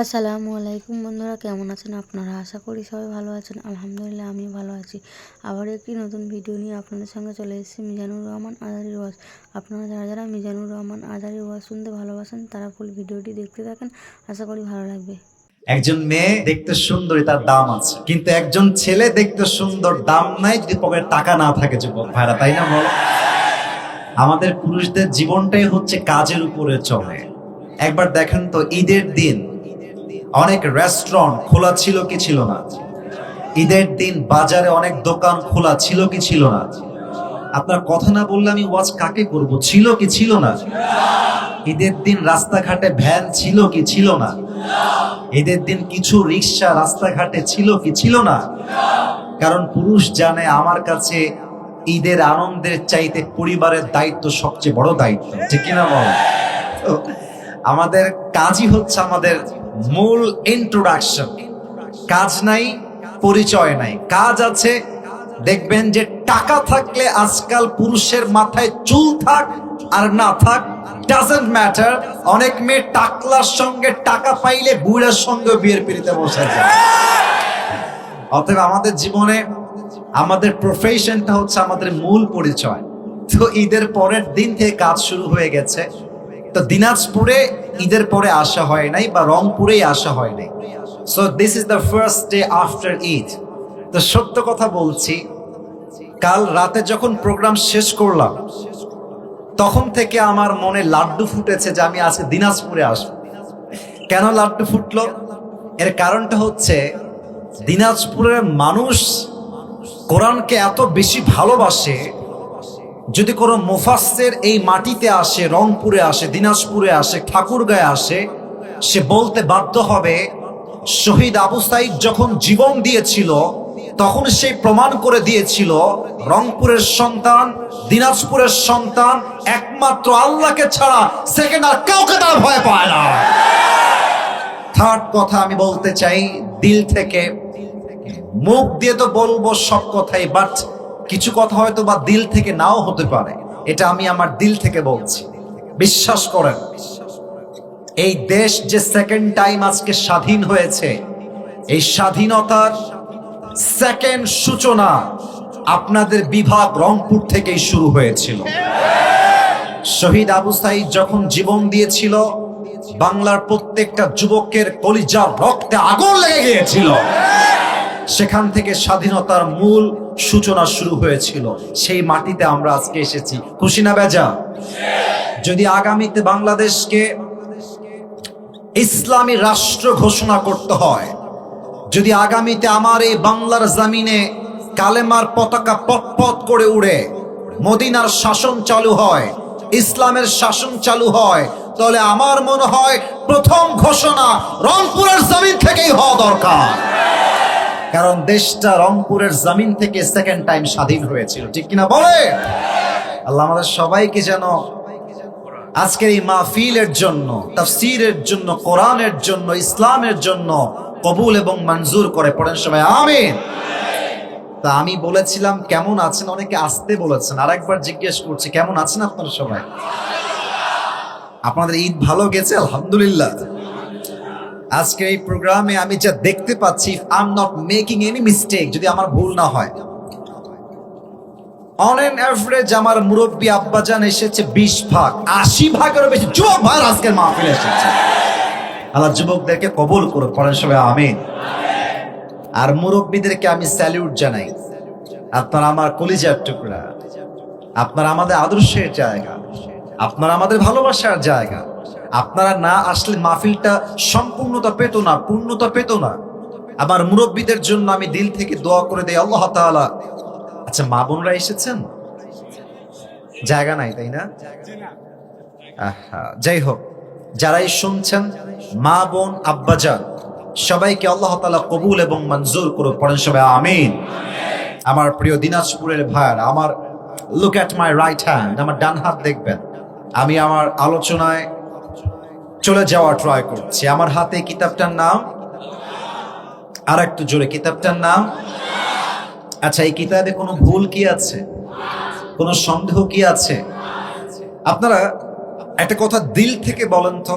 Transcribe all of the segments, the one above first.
আসসালামু আলাইকুম বন্ধুরা, কেমন আছেন আপনারা? আশা করি সবাই ভালো আছেন। আলহামদুলিল্লাহ আমি ভালো আছি। আবার একটি নতুন ভিডিও নিয়ে আপনাদের সঙ্গে চলে এসেছি মিজানুর রহমান আজারির ওয়াজ। আপনারা যারা যারা মিজানুর রহমান আজারির ওয়াজ শুনতে ভালোবাসেন তারা ফুল ভিডিওটি দেখতে থাকেন, আশা করি ভালো লাগবে। একজন মেয়ে দেখতে সুন্দরী, তার দাম আছে, কিন্তু একজন ছেলে দেখতে সুন্দর, দাম নাই যদি পকেটে টাকা না থাকে। যুবক ভাইরা, তাই না বল? আমাদের পুরুষদের জীবনটাই হচ্ছে কাজের উপরে চলে। একবার দেখেন তো, ঈদের দিন অনেক রেস্টুরেন্ট খোলা ছিল কি ছিল না? ঈদের দিন বাজারে অনেক দোকান খোলা ছিল কি ছিল না? আপনার কথা না বললে আমি ওয়াজ কাকে করব? ছিল কি ছিল না? ঈদের দিন রাস্তাঘাটে ভ্যান ছিল কি ছিল না? ঈদের দিন কিছু রিক্সা রাস্তাঘাটে ছিল কি ছিল না? কারণ পুরুষ জানে আমার কাছে ঈদের আনন্দের চাইতে পরিবারের দায়িত্ব সবচেয়ে বড় দায়িত্ব, ঠিক কিনা বল? তো আমাদের কাজই হচ্ছে আমাদের মূল ইন্ট্রোডাকশন। কাজ নাই, পরিচয় নাই, কাজ আছে। দেখবেন যে টাকা থাকলে আজকাল পুরুষের মাথায় চুল থাক আর না থাক, ডাজন্ট ম্যাটার। অনেক মেয়ে টাকলার সঙ্গে টাকা পাইলে বুড়ার সঙ্গে বিয়ের পিড়িতে বসে যায়। অতএব আমাদের জীবনে আমাদের প্রফেশনটা হচ্ছে আমাদের মূল পরিচয়। তো ঈদের পরের দিন থেকে কাজ শুরু হয়ে গেছে। তো দিনাজপুরে ঈদের পরে আসা হয় নাই, বা রংপুরেই আসা হয় নাই। So this is the first day after Eid. তো সত্য কথা বলছি, কাল রাতে যখন প্রোগ্রাম শেষ করলাম তখন থেকে আমার মনে লাড্ডু ফুটেছে যে আমি আজকে দিনাজপুরে আসবো। কেন লাড্ডু ফুটলো? এর কারণটা হচ্ছে দিনাজপুরের মানুষ কোরআনকে এত বেশি ভালোবাসে, যদি কোনো মুফাসসির এই মাটিতে আসে, রংপুরে আসে, দিনাজপুরে আসে, ঠাকুরগাঁয়ে আসে, সে বলতে বাধ্য হবে শহীদ আবু সাঈদ যখন জীবন দিয়েছিল তখন সে প্রমাণ করে দিয়েছিল রংপুরের সন্তান, দিনাজপুরের সন্তান একমাত্র আল্লাহকে ছাড়া সেকেন্ড আর কাউকে তার ভয় পায় না। থার্ড কথা আমি বলতে চাই দিল থেকে, মুখ দিয়ে তো বলবো সব কথাই, বাট কিছু কথা হয়তো বা দিল থেকে নাও হতে পারে। এটা আমি আমার দিল থেকে বলছি। বিশ্বাস করেন, এই দেশ যে সেকেন্ড টাইম আজকে স্বাধীন হয়েছে, এই স্বাধীনতার সেকেন্ড সূচনা আপনাদের বিভাগ রংপুর থেকেই শুরু হয়েছিল। শহীদ আবু সাঈদ যখন জীবন দিয়েছিল, বাংলার প্রত্যেকটা যুবকের কলিজার রক্তে আগুন লেগে গিয়েছিল। সেখান থেকে স্বাধীনতার মূল সূচনা শুরু হয়েছিল। সেই মাটিতে আমরা আজকে এসেছি। খুশি না বেজা? যদি আগামীতে বাংলাদেশকে ইসলামী রাষ্ট্র ঘোষণা করতে হয়, যদি আগামীতে আমার এই বাংলার জমিনে কালেমার পতাকা পথ করে উড়ে মদিনার শাসন চালু হয়, ইসলামের শাসন চালু হয়, তাহলে আমার মনে হয় প্রথম ঘোষণা রংপুরের জমিন থেকেই হওয়া দরকার। কারণ দেশটা রংপুরের জমিন থেকে সেকেন্ড টাইম স্বাধীন হয়েছিল, ঠিক কিনা বলে? আল্লাহ আমাদের সবাইকে যেন আজকের এই মাহফিলের জন্য, তাফসীরের জন্য, কোরআনের জন্য, ইসলামের জন্য কবুল এবং মঞ্জুর করে। পড়েন সবাই আমিন। তা আমি বলেছিলাম কেমন আছেন, অনেকে আসতে বলেছেন, আরেকবার জিজ্ঞেস করছি কেমন আছেন আপনারা সবাই? আপনাদের ঈদ ভালো গেছে? আলহামদুলিল্লাহ। আজকে এই প্রোগ্রামে আমি যা দেখতে পাচ্ছি, I am not making any mistake, যদি আমার ভুল না হয়, অন এন এভারেজ আমার মুরব্বী আব্বাজান এসেছে 20 ভাগ, 80 ভাগেরও বেশি যুবক ভাই আজকের মাহফিলে এসেছে। আল্লাহ যুবকদেরকে কবুল করুন। পড়েন সবাই আমিন। আর মুরব্বীদেরকে আমি স্যালিউট জানাই। আপনারা আমার কলিজার টুকরা, আপনারা আমাদের আদর্শের জায়গা, আপনারা আমাদের ভালোবাসার জায়গা। আপনারা না আসলে মাহফিলটা সম্পূর্ণতা পেত না, পূর্ণতা পেত না। আমার মুরব্বীদের জন্য আমি দিল থেকে দোয়া করে দেই আল্লাহ তাআলা। আচ্ছা, মা বোনরা এসেছেন? জায়গা নাই, তাই না? যাই হোক, যারাই শুনছেন, মা বোন আব্বাজান সবাইকে আল্লাহ তাআলা কবুল এবং মঞ্জুর করুন। পড়েন সবাই আমিন। আমার প্রিয় দিনাজপুরের ভাইয়ারা, আমার look at my right hand, আমার ডান হাত দেখবেন। আমি আমার আলোচনায় চলে যাওয়া ট্রাই করছি। আমার হাতে কিতাবটার নাম, আর একটু জোরে, কিতাবটার নাম। আচ্ছা, এই কিতাবে কোনো ভুল কি আছে? কোনো সন্দেহ কি আছে? আপনারা একটা কথা দিল থেকে বলেন তো,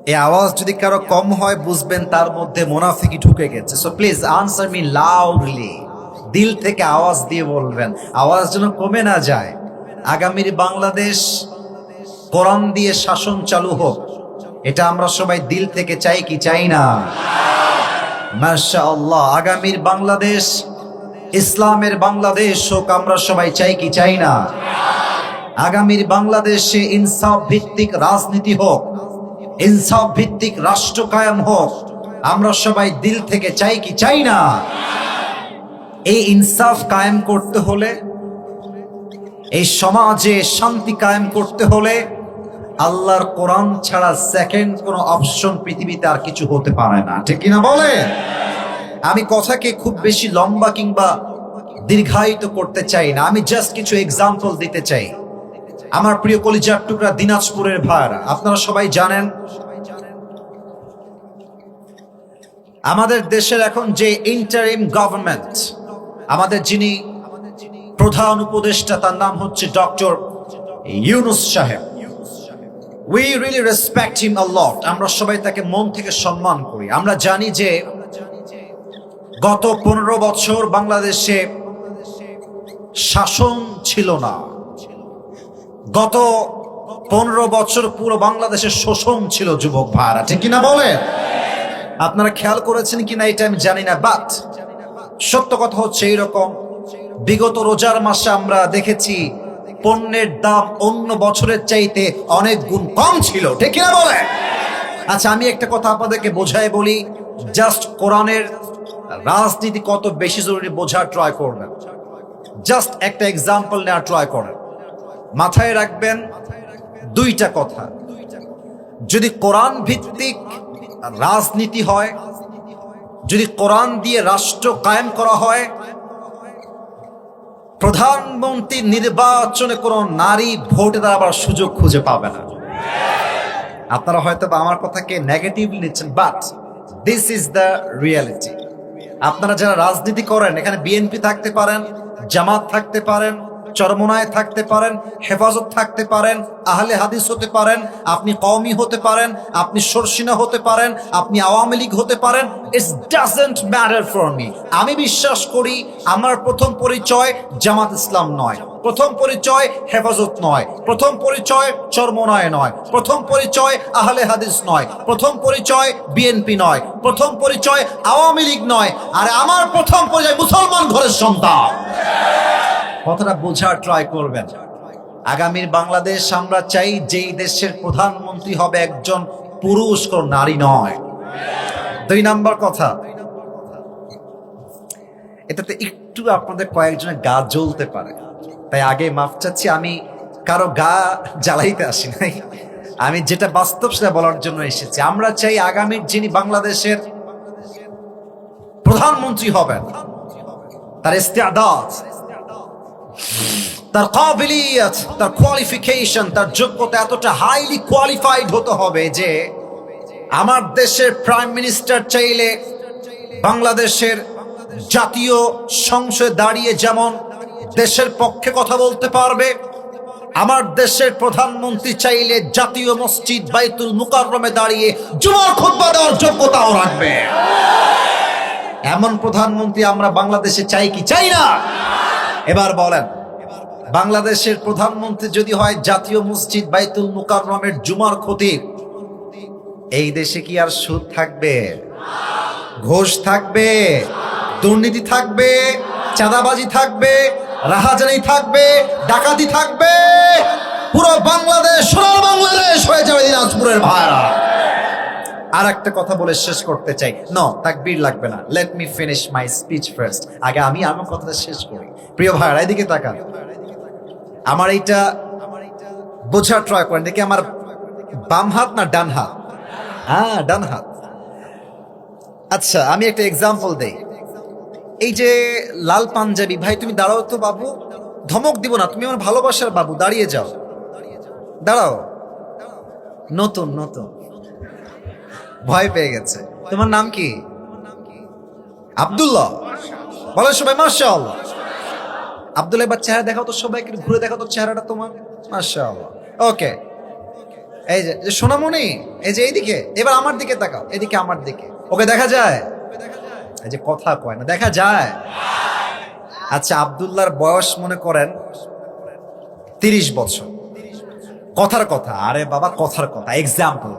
এই আওয়াজ যদি কারো কম হয় বুঝবেন তার মধ্যে মুনাফিকি ঢুকে গেছে। So please answer me loudly, দিল থেকে আওয়াজ দিয়ে বলবেন, আওয়াজ যেন কমে না যায়। আগামীর বাংলাদেশ কোরআন দিয়ে শাসন চালু হোক, এটা আমরা সবাই দিল থেকে চাই কি চাই না? মাশাআল্লাহ। আগামীর বাংলাদেশ ইসলামের বাংলাদেশ হোক, আমরা সবাই চাই কি চাই না? আগামীর বাংলাদেশে ইনসাফ ভিত্তিক রাজনীতি হোক, ইনসাফ ভিত্তিক রাষ্ট্র কায়েম হোক, আমরা সবাই দিল থেকে চাই কি চাই না? এই ইনসাফ কায়েম করতে হলে, এই সমাজে শান্তি কায়েম করতে হলে আল্লাহর কোরআন ছাড়া সেকেন্ড কোনো অপশন পৃথিবীতে আর কিছু হতে পারে না, ঠিক কিনা বলে? আমি কথাকে খুব বেশি লম্বা কিংবা দীর্ঘায়িত করতে চাই না, আমি জাস্ট কিছু এক্সাম্পল দিতে চাই। আমার প্রিয় কলিজার টুকরা দিনাজপুরের ভাইরা, আপনারা সবাই জানেন আমাদের দেশের এখন যে ইন্টারিম গভর্নমেন্ট, আমাদের যিনি প্রধান উপদেষ্টা তার নাম হচ্ছে ডক্টর ইউনূস সাহেব। We really respect him a lot. আমরা সবাই তাকে মন থেকে সম্মান করি। আমরা জানি যে গত 15 বছর বাংলাদেশে শাসন ছিল না, গত 15 বছর পুরো বাংলাদেশে শোষণ ছিল যুবক ভাইরা, ঠিক কিনা বলে? আপনারা খেয়াল করেছেন কিনা এটা আমি জানি না, বাট সত্য কথা হচ্ছে এইরকম। বিগত রোজার মাসে আমরা দেখেছি পণ্যের দাম অন্য বছরের চাইতে অনেক গুণ কম ছিল, ঠিক কিনা বলে? আচ্ছা, আমি একটা কথা আপনাদেরকে বোঝাই বলি, জাস্ট কোরআনের রাজনীতি কত বেশি জরুরি বোঝার ট্রাই করবেন। জাস্ট একটা এক্সাম্পল নেওয়ার ট্রাই করেন। মাথায় রাখবেন দুইটা কথা, যদি কোরআন ভিত্তিক রাজনীতি হয়, যদি কোরআন দিয়ে রাষ্ট্র কায়েম করা হয়, প্রধানমন্ত্রী নির্বাচনে কোনো নারী ভোটে দাঁড়াবার সুযোগ খুঁজে পাবে না। আপনারা হয়তো বা আমার কথাকে নেগেটিভলি নিচ্ছেন, but this is the reality. আপনারা যারা রাজনীতি করেন, এখানে বিএনপি থাকতে পারেন, জামাত থাকতে পারেন, চরমনায় থাকতে পারেন, হেফাজত থাকতে পারেন, আহলে হাদিস হতে পারেন, আপনি কওমি হতে পারেন, আপনি সরসিনা হতে পারেন, আপনি আওয়ামী লীগ হতে পারেন, it's doesn't matter for me. আমি বিশ্বাস করি আমার প্রথম পরিচয় জামাত ইসলাম নয়, প্রথম পরিচয় হেফাজত নয়, প্রথম পরিচয় চরমনায় নয়, প্রথম পরিচয় আহলে হাদিস নয়, প্রথম পরিচয় বিএনপি নয়, প্রথম পরিচয় আওয়ামী লীগ নয়, আর আমার প্রথম পরিচয় মুসলমান ঘরের সন্তান। কথাটা বোঝার ট্রাই করবেন। আগামীর বাংলাদেশ আমরা চাই যেই দেশের প্রধানমন্ত্রী হবে একজন পুরুষ, কোন নারী নয়। 2 নাম্বার কথা, এটাতে একটু আপনাদের কয়েকজনের গা জ্বলতে পারে, তাই আগে মাফ চাচ্ছি। আমি কারো গা জ্বালাইতে আসি নাই, আমি যেটা বাস্তব সেটা বলার জন্য এসেছি। আমরা চাই আগামীর যিনি বাংলাদেশের প্রধানমন্ত্রী হবেন, তার ইস্তেআদাত, তার কাবিলিয়ত, তার কোয়ালিফিকেশন, তার যোগ্যতা এতটা হাইলি কোয়ালিফাইড হতে হবে যে আমার দেশের প্রাইম মিনিস্টার চাইলে বাংলাদেশের জাতীয় সংসদে দাঁড়িয়ে যেমন দেশের পক্ষে কথা বলতে পারবে, আমার দেশের প্রধানমন্ত্রী চাইলে জাতীয় মসজিদ বাইতুল মুকাররমে দাঁড়িয়ে জুমার খুতবা দেওয়ার যোগ্যতাও রাখবে। এমন প্রধানমন্ত্রী আমরা বাংলাদেশে চাই কি চাই না? এবার বলেন, বাংলাদেশের প্রধানমন্ত্রী যদি হয় জাতীয় মসজিদ বাইতুল মুকাররমের জুমার খতিব, এই দেশে কি আর সুদ থাকবে? ঘোষ থাকবে? দুর্নীতি থাকবে? চাঁদাবাজি থাকবে? রাহাজানি থাকবে? ডাকাতি থাকবে? পুরো বাংলাদেশ সোনার বাংলাদেশ হয়ে যাবে দিনাজপুরের ভাইরা। আর একটা কথা বলে শেষ করতে চাই। নো, তাকবীর লাগবে না, let me finish my speech first. আগে আমি আমার কথাটা শেষ করি। প্রিয় ভাইরা, এদিকে তাকান, আমার এইটা বোঝার ট্রাই করেন। দেখি আমার বাম হাত না ডান হাত? হ্যাঁ, ডান হাত। আচ্ছা, আমি একটা এক্সাম্পল দেই। এই যে লাল পাঞ্জাবি ভাই, তুমি দাঁড়াও তো বাবু, ধমক দিব না, তুমি আমার ভালোবাসার বাবু, দাঁড়িয়ে যাও, দাঁড়াও। নতুন নতুন ভয় পেয়ে গেছে। তোমার নাম কি? আব্দুল্লাহ। বলো সবাই মাশাআল্লাহ। আব্দুল্লাহ, এবার চেহারা দেখাও তো সবাইকে, ঘুরে দেখাও তো চেহারাটা তোমার। মাশাআল্লাহ। ওকে, এই যে যে সোনামণি, এই যে এইদিকে, এবার আমার দিকে তাকাও, এদিকে আমার দিকে। ওকে দেখা যায়? এই যে কথা কয় না, দেখা যায়? আচ্ছা, আব্দুল্লাহর বয়স মনে করেন 30 বছর। কথার কথা, আরে বাবা কথার কথা, এক্সাম্পল,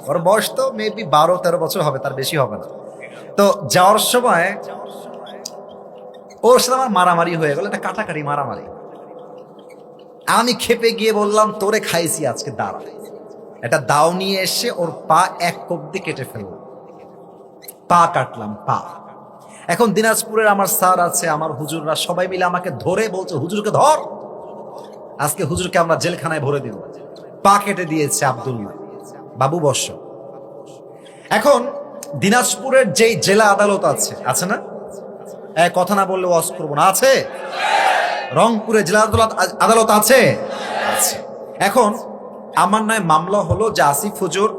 ওর বয়স তো মেবি 12-13 বছর হবে, তার বেশি হবে না। তো যাওয়ার সময় ওর সাথে আমার মারামারি হয়ে গেল, এটা কাটাকাটি মারামারি। আমি খেপে গিয়ে বললাম, তোরে খাইছি আজকে, দাঁড়া। এটা দাও নিয়ে এসে ওর পা এক কোপ দিয়ে কেটে ফেলল। পা কাটলাম, পা। এখন দিনাজপুরের আমার স্যার আছে, আমার হুজুররা সবাই মিলে আমাকে ধরে বলছে, হুজুরকে ধর, আজকে হুজুরকে আমরা জেলখানায় ভরে দিব। পা কেটে দিয়েছে আব্দুল্লাহ। বাবু বর্ষ। এখন দিনাজপুরের যেই জেলা আদালত আছে, আছে না? কথা না বললে ওয়াজ করবো না, আছে? রংপুরে জেলা আদালত আছে, আছে। এখন আমার নয় মামলা হলো যে আসিফ হুজুর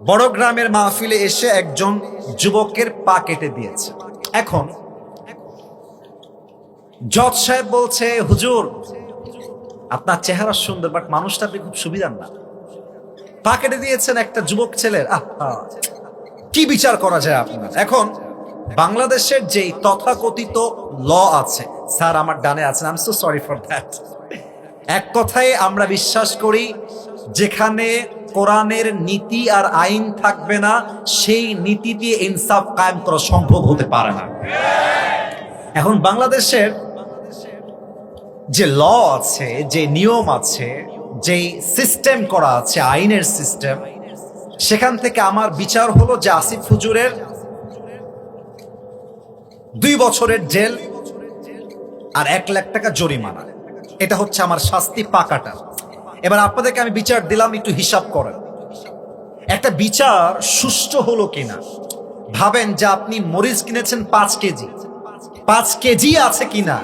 বড় গ্রামের মাহফিলে এসে একজন যুবকের পা কেটে দিয়েছে। এখন জজ সাহেব বলছে, হুজুর আপনার চেহারা সুন্দর, বাট মানুষটা আপনি খুব সুবিধার না, পা কেটে দিয়েছেন একটা যুবক ছেলের, কি বিচার করা যায় আপনার? এখন বাংলাদেশের যেই তথাকথিত ল আছে, স্যার আমার ডানে আছেন, I am so sorry for that. এক কথায় আমরা বিশ্বাস করি, যেখানে কোরআনের নীতি আর আইন থাকবে না, সেই নীতি দিয়ে ইনসাফ কায়েম করা সম্ভব হতে পারে না। এখন বাংলাদেশের যে ল আছে, যে নিয়ম আছে, যে সিস্টেম করা আছে, আইনের সিস্টেম, সেখান থেকে আমার বিচার হলো যে আসিফ হুজুরের 2 বছরের জেল আর 1 লাখ টাকা জরিমানা, এটা হচ্ছে আমার শাস্তি, পা কাটা। এবার আপনাদেরকে আমি বিচার দিলাম, একটু হিসাব করেন একটা বিচার সুষ্ঠু হলো কিনা। ভাবেন যে আপনি মরিচ কিনেছেন 5 কেজি, 5 কেজি আছে কিনা,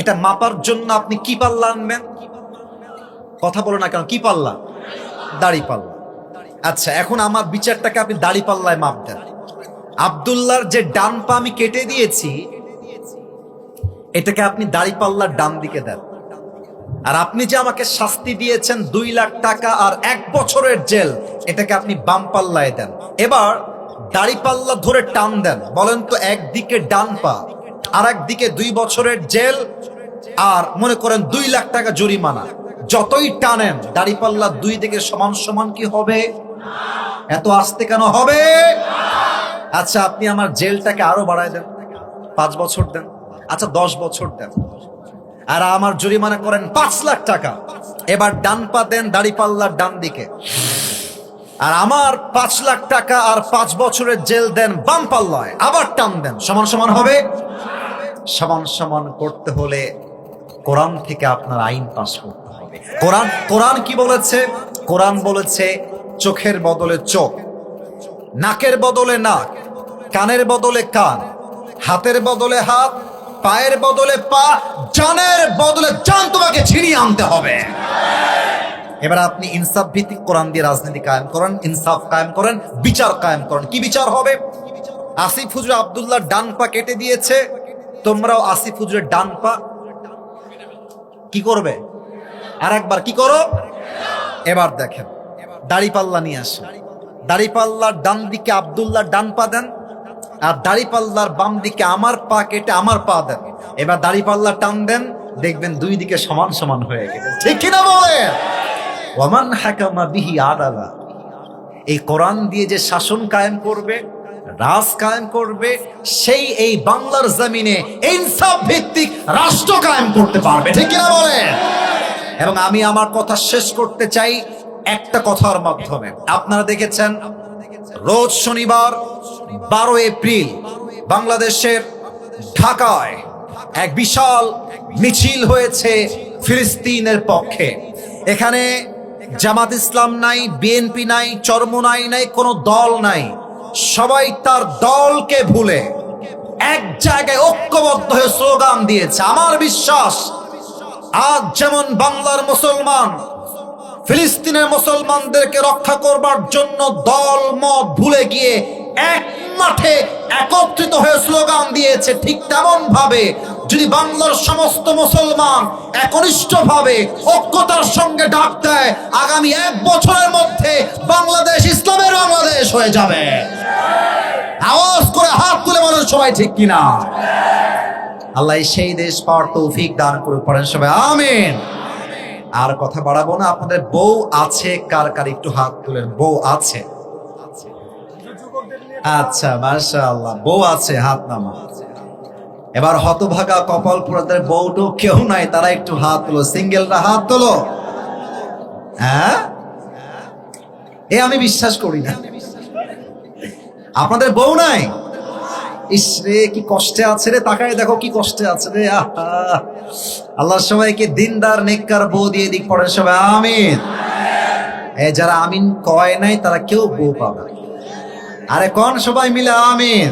এটা মাপার জন্য আপনি কি পাল্লা আনবেন? কথা বলো না কেন, কি পাল্লা? দাড়ি পাল্লা। আচ্ছা, এখন আমার বিচারটাকে আপনি দাড়ি পাল্লায় মাপ দেন। আব্দুল্লাহর যে ডান পা আমি কেটে দিয়েছি, এটাকে আপনি দাড়ি পাল্লার ডান দিকে দেন। আর আপনি যে আমাকে শাস্তি দিয়েছেন 2 লাখ টাকা আর 1 বছরের জেল, এটাকে আপনি বাম পাল্লায় দেন। এবার দাড়ি পাল্লা ধরে টান দেন, বলেন তো একদিকে ডান পা আর একদিকে 2 বছরের জেল আর মনে করেন 2 লাখ টাকা জরিমানা। যতই টানেন দাড়ি পাল্লা 2 দিকে সমান সমান কি হবে? এত আস্তে কেন হবে? আচ্ছা, আপনি আমার জেলটাকে আরো বাড়ায় দেন, 5 বছর দেন, আচ্ছা 10 বছর দেন, আর আমার জরিমানা করেন 5 লাখ টাকা। এবার ডান পা দেন দাড়ি পাল্লার ডান দিকে, আর আমার 5 লাখ টাকা আর 5 বছরের জেল দেন বাম পাল্লায়, আবার টান দেন, সমান সমান হবে? সমান সমান করতে হলে কোরআন থেকে আপনার আইন পাস করতে হবে। কোরআন কি বলেছে? কোরআন বলেছে চোখের বদলে চোখ, নাকের বদলে নাক, কানের বদলে কান, হাতের বদলে হাত, পায়ের বদলে পা, জানের বদলে জান তোমাকে ছিনিয়ে আনতে হবে। এবার আপনি ইনসাফ ভিত্তিক কোরআন দিয়ে রাজনীতি কায়েম করেন, ইনসাফ কায়েম করেন, বিচার কায়েম করেন। কি বিচার হবে? আসিফ হুজুর আব্দুল্লাহর ডান পা কেটে দিয়েছে, তোমরাও আসিফ হুজুরের ডান পা কি করবে? আর একবার কি করো? এবার দেখেন, দাড়ি পাল্লা নিয়ে আসেন, দাড়ি পাল্লার ডান দিকে আব্দুল্লাহর ডান পা দেন, আর দাড়ি পাল্লার বাম দিকে আমার পা কেটে আমার পা দেন। এবার দাড়ি পাল্লা টান দেন, দেখবেন 2 দিকে সমান সমান হয়ে গেছে। ঠিক কিনা বলেন? ওয়ামান হাকামা বিহি আদালা, এই কোরআন দিয়ে যে শাসন কায়েম করবে, রাজ কায়েম করবে, সেই এই বাংলার জমিনে ইনসাফ ভিত্তিক রাষ্ট্র কায়েম করতে পারবে। ঠিক কিনা বলেন? এবং আমি আমার কথা শেষ করতে চাই একটা কথার মাধ্যমে। আপনারা দেখেছেন রোজ শনিবার 12 এপ্রিল বাংলাদেশের ঢাকায় এক বিশাল মিছিল হয়েছে ফিলিস্তিনের পক্ষে। এখানে জামাত ইসলাম নাই, বিএনপি নাই, চরমোনাই নাই, কোনো দল নাই। সবাই তার দলকে ভুলে এক জায়গায় ঐক্যবদ্ধ হয়ে স্লোগান দিয়েছে। আমার বিশ্বাস, আজ যেমন বাংলার মুসলমান ফিলিস্তিনের মুসলমানদেরকে রক্ষা করবার জন্য দল মত ভুলে গিয়ে এক মাঠে একত্রিত হয়ে স্লোগান দিয়েছে, ঠিক তেমন ভাবে যদি বাংলার সমস্ত মুসলমান একনিষ্ঠভাবে ঐক্যতার সঙ্গে ডাক দেয়, আগামী 1 বছরের মধ্যে বাংলাদেশ ইসলামের বাংলাদেশ হয়ে যাবে। আওয়াজ করে হাত তুলে বলেন সবাই ঠিক কিনা? আল্লাহ সেই দেশ পাওয়ার তৌফিক দান করে পড়েন সবাই আমিন। আর কথা বাড়াবো না। আপনাদের বউ আছে কার কার একটু হাত তুলেন। বউ আছে? আচ্ছা, মাশাআল্লাহ, বউ আছে, হাত নামা। এবার হতভাগা কপাল পোড়াদের বউটো কেউ নাই, তারা একটু হাত তোলো। সিঙ্গেলরা হাত তোলো। হ্যাঁ, এ আমি বিশ্বাস করি না। আপনাদের বউ নাই? ইস রে, কি কষ্টে আছে রে, তাকায় দেখো কি কষ্টে আছে রে। আল্লাহ সবাইকে দিনদার নেককার বউ দিয়ে দিক পড়ে সবাই আমিন। যারা আমিন কয় নাই তারা কেউ বউ পাবে। আরে কোন সবাই মিলে আমিন।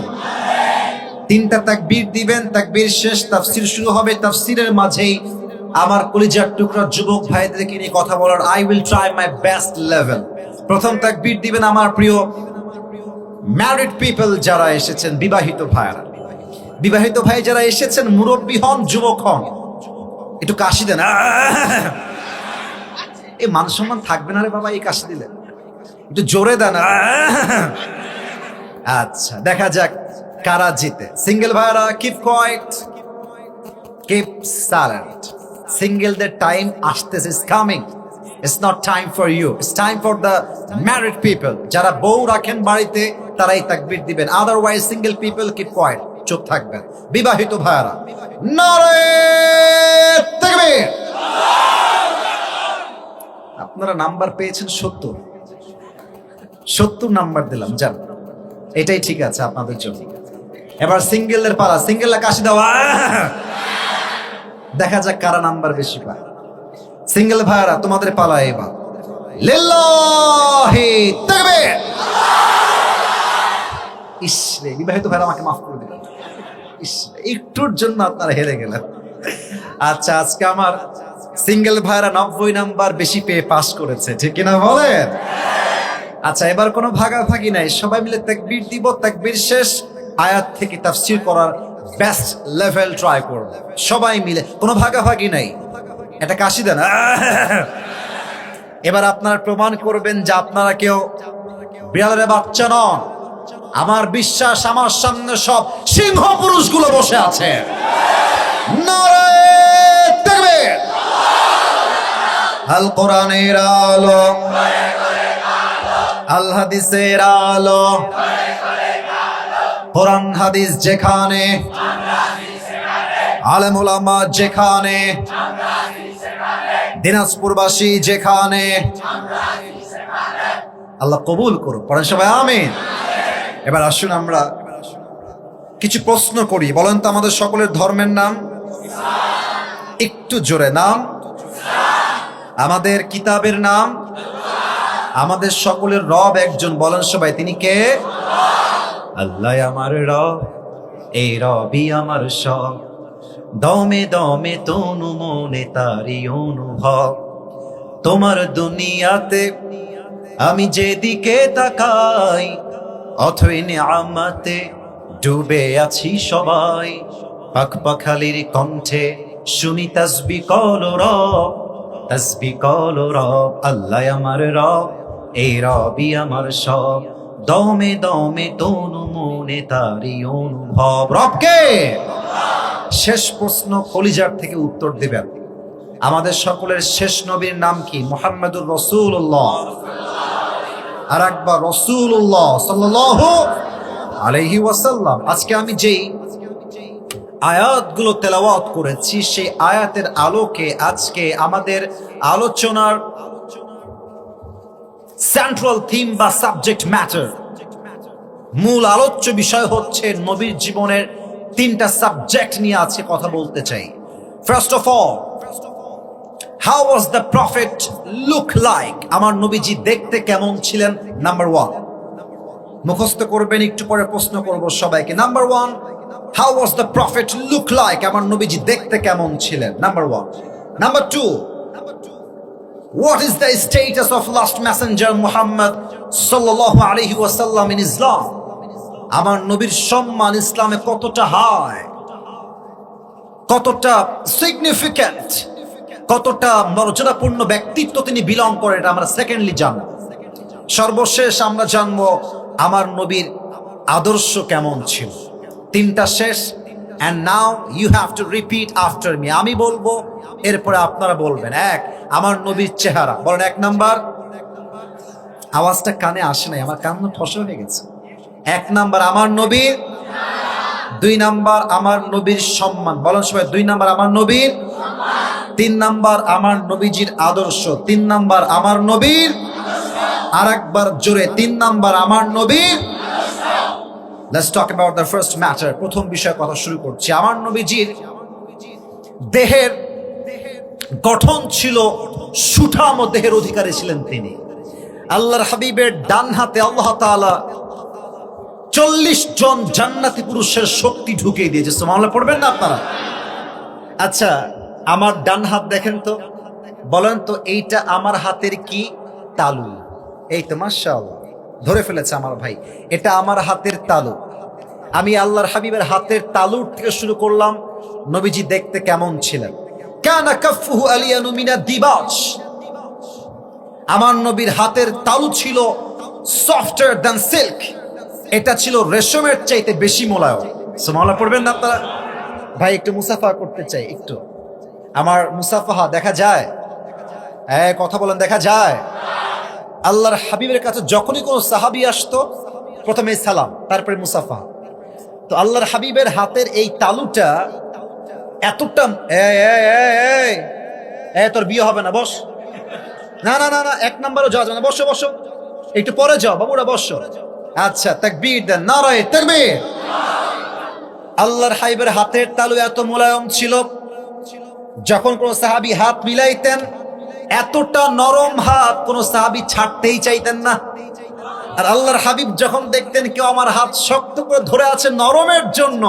3টা তাকবীর দিবেন, তাকবীর শেষ, তাফসীর শুরু হবে। তাফসীরের মাঝেই আমার কলিজার টুকরা যুবক ভাইদেরকে নিয়ে কথা বলার I will try my best level. প্রথম তাকবীর দিবেন আমার প্রিয় ম্যারিড পিপল যারা এসেছেন, বিবাহিত ভাইরা। বিবাহিত ভাই যারা এসেছেন, মুরব্বী হন, যুবক হন, একটু কাশি দেন। এই মান সম্মান থাকবে না রে বাবা এই কাশি দিলে, একটু জোরে দেন। আচ্ছা, দেখা যাক কারা জিতে। সিঙ্গেল ভাইরা কিপ কোয়াইট, কিপ সাইলেন্ট। সিঙ্গেলদের টাইম আসতেছে, is coming. It's not time for you. It's time for the married people. যারা বউ রাখেন বাড়িতে তারাই তাকবীর দিবেন। Otherwise single people keep quiet. চুপ থাকবেন। বিবাহিত ভাইরা নারে তাকবীর। আপনারা নাম্বার পেয়েছেন 70 নাম্বার দিলাম, জান এটাই ঠিক আছে আপনাদের জন্য। এবার সিঙ্গেলদের পালা। সিঙ্গেলরা কাশি দাও। দেখা যাক কারা নাম্বার বেশি পায়। সিঙ্গেল ভাইরা তোমাদের পালা এবার। লিল্লাহি তাকবীর। ইস রে, বিবাহিত ভাইরা আমাকে মাফ করে দিলেন। ইস, একটুর জন্য আপনারা হেরে গেলেন। আচ্ছা, আজকে আমার সিঙ্গেল ভাইরা 90 নাম্বার বেশি পেয়ে পাস করেছে, ঠিক কিনা বলেন? আচ্ছা, এবার কোনো ভাগাভাগি নাই, সবাই মিলে তাকবীর দিব। তাকবীর শেষ, আয়াত থেকে তাফসীর করার বেস্ট লেভেল ট্রাই করব সবাই মিলে, কোনো ভাগাভাগি নাই। এটা কাশি দেন। এবার আপনারা প্রমাণ করবেন যে আপনারা কেউ বিড়ালের বাচ্চা নন। আমার বিশ্বাস আমার সামনে সব সিংহ পুরুষগুলো বসে আছে। নারে তাকবীর। আল কোরআনের আলো, আল হাদিসের আলো, কোরআন হাদিস যেখানে, আলেম ওলামা যেখানে, দিনাজপুরবাসী যেখানে, আল্লাহ কবুল করুন। পড়েন সবাই আমিন। এবার আসুন আমরা কিছু প্রশ্ন করি। বলেন তো আমাদের সকলের ধর্মের নাম? একটু জোরে। নাম? আমাদের কিতাবের নাম? আমাদের সকলের রব একজন। বলেন সবাই, তিনি কে? আল্লাহ আমার রব, এই রবই আমার সব। দমে দমে তনু মনে তারি অনুভব। তোমার দুনিয়াতে আমি যেদিকে তাকাই, অথই নিয়ামতে ডুবে আছি সবাই। পাখ পাখালির কণ্ঠে শুনি তাসবিহ করো রব, তাসবিহ করো রব। আল্লাহ আমার রব, এই রবই আমার সব। দমে দমে তনু মনে তারি অনুভব। রবকে? শেষ প্রশ্ন কলিজার থেকে উত্তর দিবেন। আমাদের সকলের শেষ নবীর নাম কি? মুহাম্মদুর রাসূলুল্লাহ। আর একবার রাসূলুল্লাহ সাল্লাল্লাহু আলাইহি ওয়াসাল্লাম। আজকে আমি যেই আয়াতগুলো তেলাওয়াত করেছি সেই আয়াতের আলোকে আজকে আমাদের আলোচনার সেন্ট্রাল থিম বা সাবজেক্ট ম্যাটার, মূল আলোচ্য বিষয় হচ্ছে নবীর জীবনের 3টা সাবজেক্ট নিয়ে আছে কথা বলতে চাই। First of all, how was the prophet look like? আমার নবীজি দেখতে কেমন ছিলেন? নাম্বার 1 মুখস্থ করবেন, একটু পরে প্রশ্ন করব সবাইকে। Number 1, how was the prophet look like? আমার নবীজি দেখতে কেমন ছিলেন? Number 1। Number 2, what is the status of last messenger Muhammad sallallahu alaihi wasallam in Islam? আমার নবীর সম্মান ইসলামে কতটা হাই, কতটা সিগনিফিক্যান্ট, কতটা মর্যাদাপূর্ণ ব্যক্তিত্ব তিনি বিলং করেন, এটা আমরা সেকেন্ডলি জানব। সর্বশেষ আমরা জানবো আমার নবীর আদর্শ কেমন ছিল। তিনটা শেষ। And now you have to repeat after me. আমি বলবো, এরপরে আপনারা বলবেন। এক, আমার নবীর চেহারা। বলেন 1 নাম্বার। আওয়াজটা কানে আসে নাই, আমার কান ঠসা হয়ে গেছে। 1 নাম্বার আমার নবীর। 2 নাম্বার আমার নবীর সম্মান। বলেন সবাই 2 নাম্বার আমার নবীর। 3 নাম্বার আমার নবীজির আদর্শ। 3 নাম্বার আমার নবীর। আর একবার জোরে, 3 নাম্বার আমার নবীর। Let's talk about the first matter. প্রথম বিষয় কথা শুরু করছি। আমার নবীজির দেহের গঠন ছিল সুঠাম, দেহের অধিকারী ছিলেন তিনি। আল্লাহর হাবিবের ডান হাতে আল্লাহ তাআলা 40 জন জান্নাতি পুরুষের শক্তি ঢুকিয়ে দিয়েছে। সুবহানাল্লাহ পড়বেন না আপনারা? আচ্ছা, আমার ডান হাত দেখেন তো, বলেন তো এইটা আমার হাতের কি তালু? এই তো মাশাআল্লাহ ধরে ফেলেছে আমার ভাই, এটা আমার হাতের তালু। আমি আল্লাহর হাবিবের হাতের তালুর থেকে শুরু করলাম। নবীজি দেখতে কেমন ছিলেন? কানা কাফুহু আলিয়ানু মিনা দিবাজ। আমার নবীর হাতের তালু ছিল সফটার দ্যান সিল্ক। এটা ছিল রেশমের চাইতে বেশি মোলায়েম। সুবহানাল্লাহ পড়বেন না আপনারা? ভাই একটু মুসাফা করতে চাই, একটু আমার মুসাফাহা দেখা যায়? কথা বলেন, দেখা যায়? আল্লাহর হাবিবের কাছে যখনই কোনো সাহাবী আসতো, প্রথমে সালাম, তারপরে মুসাফাহা। তো আল্লাহর হাবিবের হাতের এই তালুটা এতটা, তোর বিয়ে হবে না, বস। না না না না, 1 নাম্বারও যাওয়া যাবে না, বসো বসো, একটু পরে যাও বাবুরা, বসো। আচ্ছা, তাকবীর দেন, নারায়ে তাকবীর। আল্লাহর হাবিবের হাতের তালু এত মোলায়েম ছিল, যখন কোন সাহাবী হাত মিলাইতেন, এতটা নরম হাত কোন সাহাবী ছাড়তেই চাইতেন না। আর আল্লাহর হাবিব যখন দেখতেন কেউ আমার হাত শক্ত করে ধরে আছে নরমের জন্য,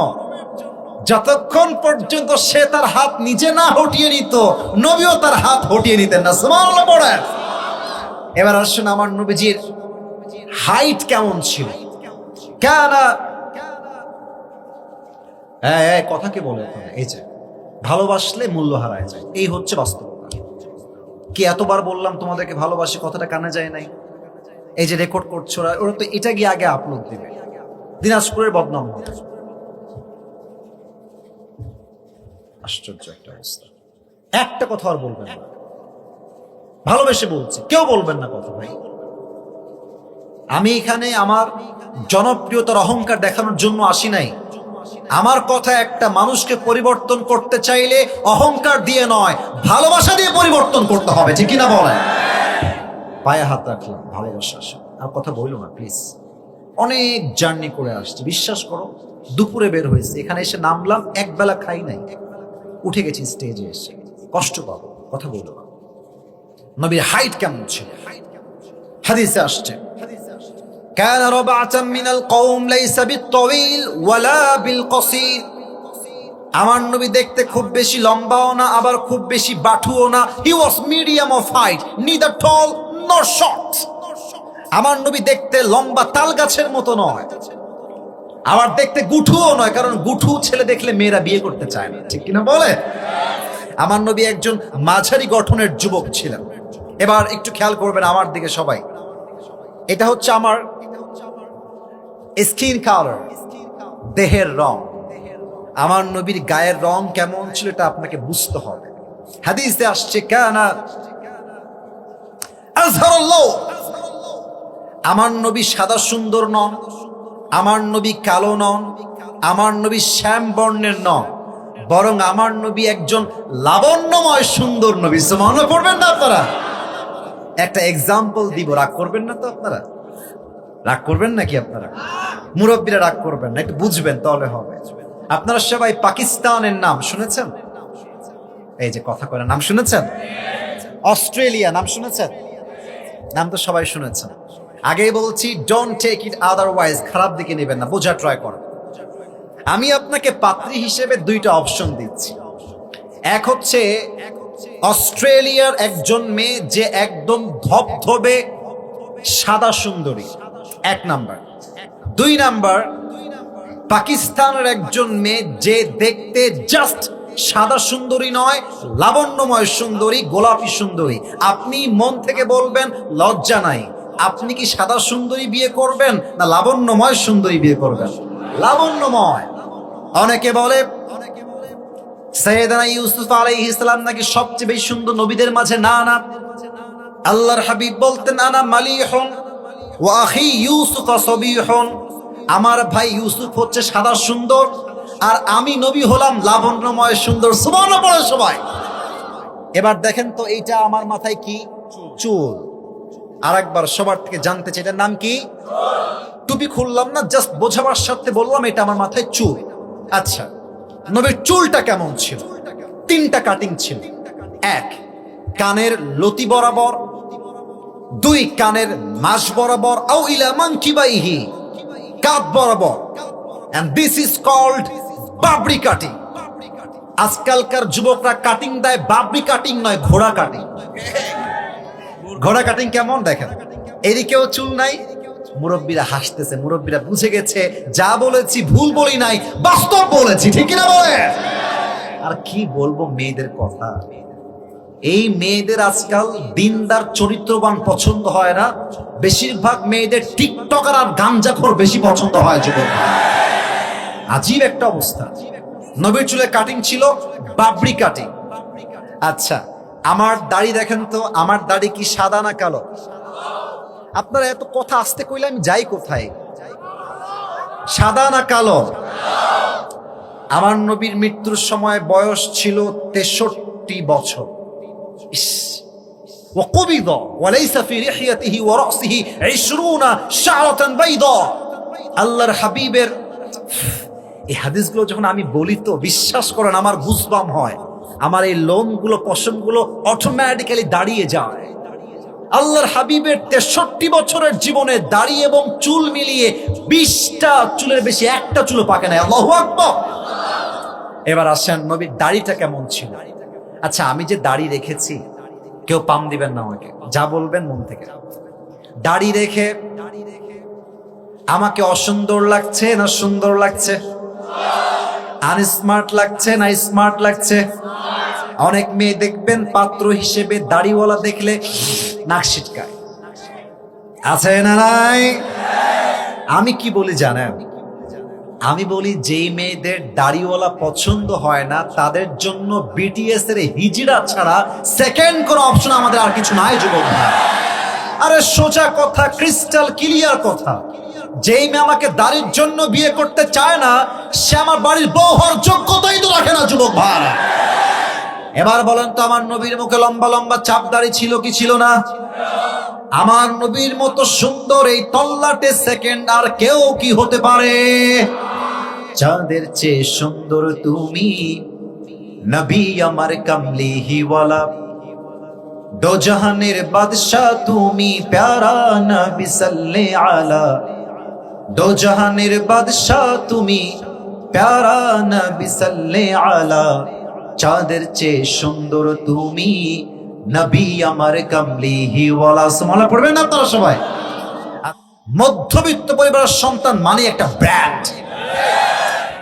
যতক্ষণ পর্যন্ত সে তার হাত নিজে না হটিয়ে নিত, নবীও তার হাত হটিয়ে নিতেন না। সুবহানাল্লাহ পড়েন। এবার আসুন আমার নবীজির হাইট কেমন ছিল। কানা, কথা কি বলে? এই যে ভালোবাসলে মূল্য হারায় যায়, এই হচ্ছে বাস্তবতা। কি এতবার বললাম তোমাদেরকে ভালোবাসি, কথাটা কানে যায় নাই? এই যে রেকর্ড করছো, ওরা তো এটা গিয়ে আগে আপলোড দিবে, দিনাজপুরের বদনাম হবে। আশ্চর্য একটা অবস্থা। একটা কথা আর বলবেন না, ভালোবেসে বলছি, কেউ বলবেন না কথা। ভাই আমি এখানে আমার জনপ্রিয়তার অহংকার দেখানোর জন্য আসি নাই। আমার কথা, একটা মানুষকে পরিবর্তন করতে চাইলে অহংকার দিয়ে নয়, ভালোবাসা দিয়ে পরিবর্তন করতে হবে, ঠিক কিনা বলেন? পায়ে হাত রাখলাম, ভালোবাসা আসে। আর কথা বললো না প্লিজ। অনেক জার্নি করে আসছি, বিশ্বাস করো। দুপুরে বের হয়েছে, এখানে এসে নামলাম, একবেলা খাই নাই, উঠে গেছি স্টেজে এসে, কষ্ট পাবো, কথা বললো না। নবীর হাইট কেমন ছিল? হাদিসে আসছে, কানা রাবাতাম মিনাল কওম লাইসা বিত-তাওয়িল ওয়ালা বিল-কসীর। আমার নবী দেখতে খুব বেশি লম্বাও না, আবার খুব বেশি বাঠুও না। হি ওয়াজ মিডিয়াম অফ হাইট, নিদার টল নর শর্ট। আমার নবী দেখতে লম্বা তাল গাছের মতো নয়, আবার দেখতে গুঠুও নয়, কারণ গুঠু ছেলে দেখলে মেয়েরা বিয়ে করতে চায় না, ঠিক কিনা বলে? আমার নবী একজন মাঝারি গঠনের যুবক ছিলেন। এবার একটু খেয়াল করবেন আমার দিকে সবাই। এটা হচ্ছে আমার স্কিন কালার, দেহের রং। আমার নবীর গায়ের রং কেমন ছিল এটা আপনাকে বুঝতে হবে। হাদিসে আসছে, কানা আযহারুল্লাহ। আমার নবী সাদা সুন্দর নন, আমার নবী কালো নন, আমার নবী শ্যাম বর্ণের নন, বরং আমার নবী একজন লাবণ্যময় সুন্দর নবী। সুবহানাল্লাহ পড়বেন না আপনারা? একটা এক্সাম্পল দিব, রাগ করবেন না তো আপনারা? রাগ করবেন নাকি আপনারা? মুরব্বীরা রাগ করবেন না, একটু বুঝবেন তাহলে হবে। আপনারা সবাই পাকিস্তানের নাম শুনেছেন? এই যে কথা কয়, নাম শুনেছেন? অস্ট্রেলিয়া নাম শুনেছেন? নাম তো সবাই শুনেছেন। আগেই বলছি, ডোন্ট টেক ইট আদারওয়াইজ, খারাপ দিকে নেবেন না, বোঝা ট্রাই করেন। আমি আপনাকে পাত্রী হিসেবে 2টা অপশন দিচ্ছি। এক হচ্ছে অস্ট্রেলিয়ার একজন মেয়ে যে একদম ধবধবে সাদা সুন্দরী, 1 নাম্বার। 2 নাম্বার, পাকিস্তানের একজন মেয়ে যে দেখতে জাস্ট সাদা সুন্দরী নয়, লাবণ্যময় সুন্দরী, গোলাপী সুন্দরী। আপনি মন থেকে বলবেন লজ্জা নাই, আপনি কি সাদা সুন্দরী বিয়ে করবেন না লাবণ্যময় সুন্দরী বিয়ে করবেন? লাবণ্যময়। অনেকে বলে সাইয়েদনা ইউসুফ আলাইহিস সালাম নাকি সবচেয়ে বেশি সুন্দর নবীদের মাঝে। না না, আল্লাহর হাবিব বলতেন আনা মালিহুন ওয়া আখি ইউসুফ সাবিহুন, আমার ভাই ইউসুফ হচ্ছে সাদা সুন্দর আর আমি নবী হলাম লাবণ্যময় সুন্দর। সুবহানাল্লাহ বলে সবাই। এবার দেখেন তো এইটা আমার মাথায় কি? চুল। আরেকবার সবার থেকে জানতে চাই এটার নাম কি? টুপি খুললাম না, জাস্ট বোঝাবার সাথে বললাম এটা আমার মাথায় চুল। আচ্ছা, নবীর চুলটা কেমন ছিল? 3টা কাটিং ছিল। 1, কানের লতি বরাবর, 2, কানের মাস বরাবর, আও ইলা মানকিবাইহি, কাঁধ বরাবর। and this is called Babri cutting. আজকালকার যুবকরা কাটিং দেয় বাবরি কাটিং নয়, ঘোড়া কাটিং। ঘোড়া কাটিং কেমন দেখেন, এদিকেও চুল নাই। মুরব্বীরা হাসতেছে, মুরব্বীরা বুঝে গেছে যা বলেছি ভুল বলি নাই, বাস্তব বলেছি, ঠিক না বলে? আর কি বলবো মেয়েদের কথা, এই মেয়েদের আজকাল দিনদার চরিত্রবান পছন্দ হয় না, বেশিরভাগ মেয়েদের টিকটকার আর গাঞ্জাখোর বেশি পছন্দ হয় যুবক। আজীব একটা অবস্থা। নবীর চুলে কাটিং ছিল বাবরি কাটিং। আচ্ছা, আমার দাড়ি দেখেন তো, আমার দাড়ি কি সাদা না কালো? আপনারা এত কথা আসতে কইলে আমি যাই কোথায়? সাদা না কালো? আমার নবীর মৃত্যুর সময় বয়স ছিল 63 বছর। وقبض وليس في لحيته ورأسه 20 شعرة بيضاء। আল্লাহর হাবিবের এই হাদিসগুলো যখন আমি বলি তো বিশ্বাস করেন আমার গুজবাম হয়, আমার এই লোমগুলো পশমগুলো অটোমেটিক্যালি দাঁড়িয়ে যায়। আল্লাহর হাবিবের 63 বছরের জীবনে দাড়ি এবং চুল মিলিয়ে 20টা চুলের বেশি একটা চুলও পাকে নাই। আল্লাহু আকবার। এবার আসেন নবীর দাড়িটা কেমন ছিল। আচ্ছা, আমি যে দাড়ি রেখেছি, কেউ পাম দিবেন না আমাকে, যা বলবেন মন থেকে। দাড়ি রেখে আমাকে অসুন্দর লাগছে না সুন্দর লাগছে? আনস্মার্ট লাগছে না স্মার্ট লাগছে? অনেক মেয়ে দেখবেন পাত্র হিসেবে দাড়িওয়ালা দেখলে নাক ছিটকায়, আছে না নাই? আমি কি বলি জানেন? আমি বলি যেই মেয়েদের দাড়িওয়ালা পছন্দ হয় না তাদের জন্য বিটিএস এর হিজড়া ছাড়া সেকেন্ড কোনো অপশন আমাদের আর কিছু নাই যুবক ভাই। আরে সোজা কথা, ক্রিস্টাল ক্লিয়ার কথা, যেই মেয়ে আমাকে দাড়ির জন্য বিয়ে করতে চায় না সে আমার বাড়ির বউ হওয়ার যোগ্যতাই তো রাখে না যুবক ভাই। এবার বলেন তো আমার নবীর মুখে লম্বা লম্বা চাপ দাড়ি ছিল কি ছিল না? আমার নবীর মতো সুন্দর এই তল্লাটে সেকেন্ড আর কেউ কি হতে পারে? চাঁদের চেয়ে সুন্দর তুমি, নবী আমার কামলিহিওয়ালা, দো জাহানের বাদশা তুমি, প্যারা নবী সাল্লে আলা। দো জাহানের বাদশা তুমি, প্যারা নবী সাল্লে আলা। চাঁদের চেয়ে সুন্দর তুমি, নবী আমার কামলিহিওয়ালা। সুবহানাল্লাহ পড়বেন না আপনারা সবাই? মধ্যবিত্ত পরিবারের সন্তান মানে একটা ব্র্যান্ড।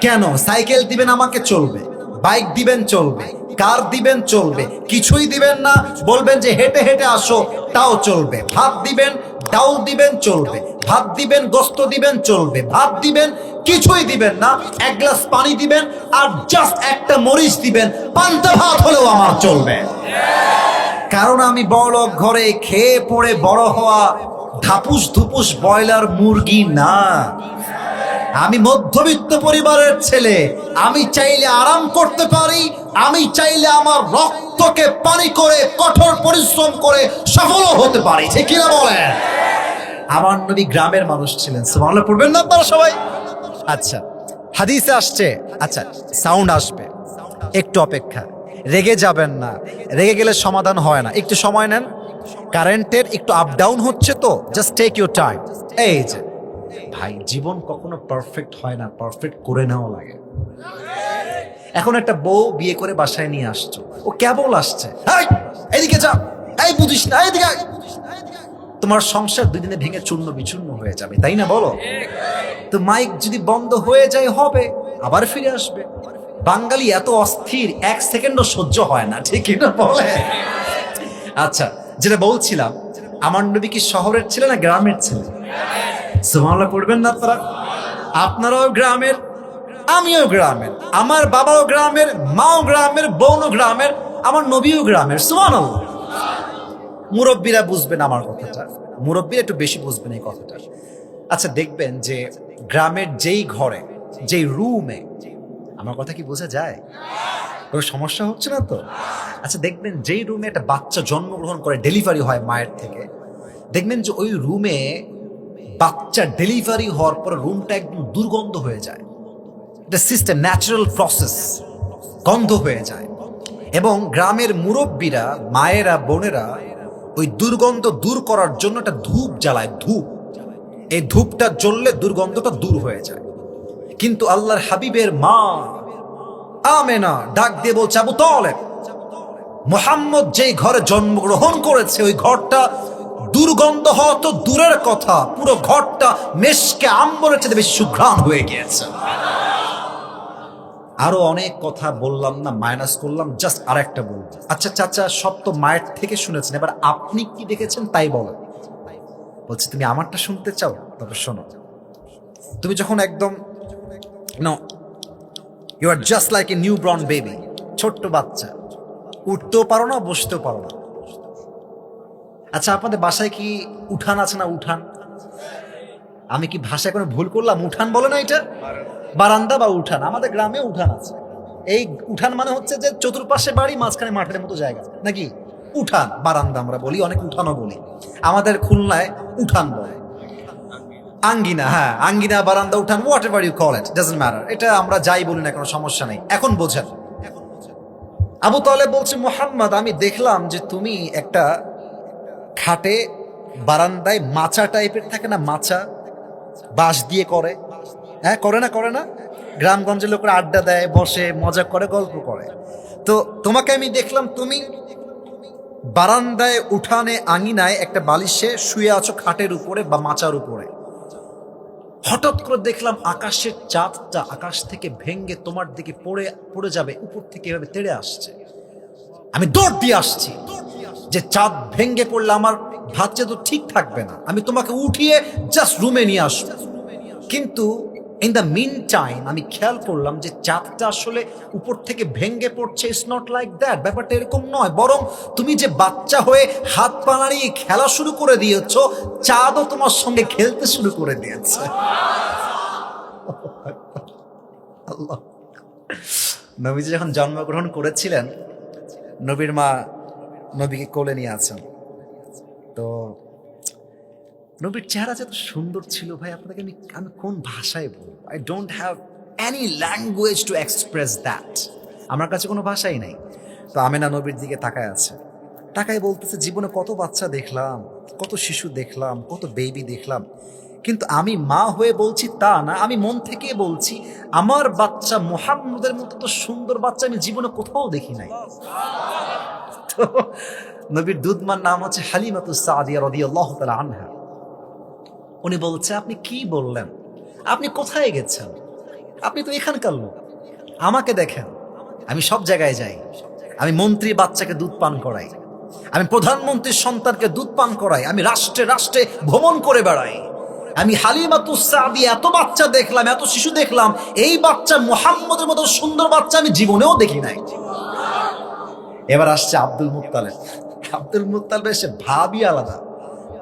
কেন? সাইকেল দিবেন আমাকে চলবে, বাইক দিবেন চলবে, কার দিবেন চলবে, কিছুই দিবেন না বলবেন যে হেঁটে হেঁটে আসো তাও চলবে। ভাত দিবেন, ডাউল দিবেন চলবে, ভাত দিবেন, গোস্ত দিবেন চলবে, ভাত দিবেন, কিছুই দিবেন না, এক গ্লাস পানি দিবেন আর জাস্ট একটা মরিচ দিবেন, পান্তা ভাত হলেও আমার চলবে। কারণ আমি বড়লোক ঘরে খেয়ে পড়ে বড় হওয়া ধাপুস ধুপুস ব্রয়লার মুরগি না, আমি মধ্যবিত্ত পরিবারের ছেলে। আমি চাইলে আরাম করতে পারি, আমি চাইলে আমার রক্তকে পানি করে কঠোর পরিশ্রম করে সফল হতে পারি, ঠিক কিনা বলেন? আমার নবী গ্রামের মানুষ ছিলেন। সুবহানাল্লাহ পড়বেন না আপনারা সবাই? আচ্ছা, হাদিসে আসছে, আচ্ছা সাউন্ড আসবে, একটু অপেক্ষা, রেগে যাবেন না, রেগে গেলে সমাধান হয় না, একটু সময় নেন। কারেন্টের একটু আপ ডাউন হচ্ছে তো, জাস্ট টেক ইউর টাইম। এই যে ভাই, জীবন কখনো পারফেক্ট হয় না, পারফেক্ট করে নেওয়া লাগে। এখন একটা বউ বিয়ে করে বাসায় নিয়ে আসছো, ও কেবল আসছে, এদিকে যা, এই বুঝিস না, এদিকে। তোমার সংসার 2 দিনে ভেঙে চূর্ণ বিচূর্ণ হয়ে যাবে, তাই না বলো? তো মাইক যদি বন্ধ হয়ে যায় হবে, আবার ফিরে আসবে। বাঙালি এত অস্থির, 1 সেকেন্ডও সহ্য হয় না, ঠিক না বলে? আচ্ছা, যেটা বলছিলাম, আমার নবী কি শহরের ছেলে না গ্রামের ছেলে? সুবহানাল্লাহ পড়বেন না আপনারা? আপনারাও গ্রামের, আমিও গ্রামের, আমার বাবাও গ্রামের, মাও গ্রামের, বোনও গ্রামের, আমার নবীও গ্রামের। সুবহানাল্লাহ। মুরব্বীরা বুঝবেন আমার কথাটা, মুরব্বীরা একটু বেশি বুঝবেন এই কথাটা। আচ্ছা, দেখবেন যে গ্রামের যেই ঘরে, যেই রুমে, আমার কথা কি বোঝা যায়? কোনো সমস্যা হচ্ছে না তো? আচ্ছা, দেখবেন যেই রুমে একটা বাচ্চা জন্মগ্রহণ করে, ডেলিভারি হয় মায়ের থেকে, দেখবেন যে ওই রুমে বাচ্চা ডেলিভারি হওয়ার পর রুমটা একদম দুর্গন্ধ হয়ে যায়। এটা সিস্টেম, ন্যাচারাল প্রসেস, গন্ধ হয়ে যায়। এবং গ্রামের মুরব্বীরা, মায়েরা, বোনেরা ওই দুর্গন্ধ দূর করার জন্য একটা ধূপ জ্বালায়, ধূপ। এই ধূপটা জ্বললে দুর্গন্ধটা দূর হয়ে যায়। কিন্তু আল্লাহর হাবিবের মা আমেনা ডাক দিয়ে বলছে, আবু তালেব, মুহাম্মদ যেই ঘরে জন্মগ্রহণ করেছে ওই ঘরটা দুর্গন্ধ হওয়া তো দূরের কথা, পুরো ঘরটা মেশকে আম্বরের চেয়ে বেশি সুঘ্রাণ হয়ে গিয়েছে। আরো অনেক কথা বললাম না, মাইনাস করলাম, জাস্ট আরেকটা বলবো। আচ্ছা চাচা, সব তো মায়ের থেকে শুনেছেন, এবার আপনি কি দেখেছেন তাই বলো। বলছে, তুমি আমারটা শুনতে চাও? তবে শোনো। তুমি যখন একদম you are just like a newborn baby, ছোট্ট বাচ্চা, উঠতেও পারো না, বসতেও পারো না। আচ্ছা, আপনাদের বাসায় কি উঠান আছে না? উঠান, আমি কি ভাষায় কোনো ভুল করলাম? উঠান বলে না এটা? বারান্দা বা উঠান। আমাদের গ্রামে উঠান আছে। এই উঠান মানে হচ্ছে যে চতুর্পাশে বাড়ি, মাঝখানে মাঠের মতো জায়গা, নাকি? উঠান, বারান্দা আমরা বলি, অনেক উঠানও বলি। আমাদের খুলনায় উঠান বলে, আঙ্গিনা। হ্যাঁ, আঙ্গিনা, বারান্দা, উঠান, whatever you call it, doesn't matter. এটা আমরা যাই বলি না, কোনো সমস্যা নেই। এখন বোঝেন। আবু তালেব বলছে, মুহাম্মদ, আমি দেখলাম যে তুমি একটা খাটে বারান্দায় মাচা টাইপের থাকে না, মাচা বাঁশ দিয়ে করে, হ্যাঁ করে না, করে না? গ্রামগঞ্জের লোকেরা আড্ডা দেয়, বসে মজা করে, গল্প করে। তো তোমাকে আমি দেখলাম তুমি বারান্দায়, উঠানে, আঙিনায় একটা বালিশে শুয়ে আছো, খাটের উপরে বা মাচার উপরে। হঠাৎ করে দেখলাম আকাশের চাঁদটা আকাশ থেকে ভেঙ্গে তোমার দিকে পড়ে যাবে, উপর থেকে এভাবে তেড়ে আসছে। আমি দৌড় দিয়ে আসছি যে চাঁদ ভেঙ্গে পড়লে আমার ভাবছে তো ঠিক থাকবে না, আমি তোমাকে উঠিয়ে জাস্ট রুমে নিয়ে আসবো। কিন্তু ইন দ্য মিন টাইম আমি খেয়াল করলাম যে চাঁদটা আসলে উপর থেকে ভেঙ্গে পড়ছে। ইটস নট লাইক দ্যাট, ব্যাপারটা এরকম নয়। বরং তুমি যে বাচ্চা হয়ে হাত পা নাড়িয়ে খেলা শুরু করে দিয়েছ, চাঁদও তোমার সঙ্গে খেলতে শুরু করে দিয়েছে। আল্লাহ। নবীজি যখন জন্মগ্রহণ করেছিলেন, নবীর মা নবীকে কোলে নিয়ে আছেন। তো নবীর চেহারা যত সুন্দর ছিল ভাই, আপনাকে আমি কোন ভাষায় বলবো? I don't have any language to express that. আমার কাছে কোনো ভাষাই নেই। তো আমেনা নবীর দিকে তাকায় আছে, তাকায় বলতেছে, জীবনে কত বাচ্চা দেখলাম, কত শিশু দেখলাম, কত বেবি দেখলাম, কিন্তু আমি মা হয়ে বলছি তা না, আমি মন থেকে বলছি আমার বাচ্চা মুহাম্মদের মতো তো সুন্দর বাচ্চা আমি জীবনে কোথাও দেখি নাই। তো নবীর দুধমার নাম হচ্ছে হালিমাতুস সাদিয়া রাদিয়াল্লাহু তাআলা আনহা। উনি বলছে, আপনি কি বললেন? আপনি কোথায় গেছেন? আপনি তো এখানকার লোক। আমাকে দেখেন, আমি সব জায়গায় যাই, আমি মন্ত্রী বাচ্চাকে দুধ পান করাই, আমি প্রধানমন্ত্রীর সন্তানকে দুধ পান করাই, আমি রাষ্ট্রে রাষ্ট্রে ভ্রমণ করে বেড়াই। আমি হালিমাতুস সাদিয়া এত বাচ্চা দেখলাম, এত শিশু দেখলাম, এই বাচ্চা মুহাম্মদের মতো সুন্দর বাচ্চা আমি জীবনেও দেখি নাই। এবার আসছে আব্দুল মুত্তালিব। আব্দুল মুত্তালিব এসে ভাবই আলাদা।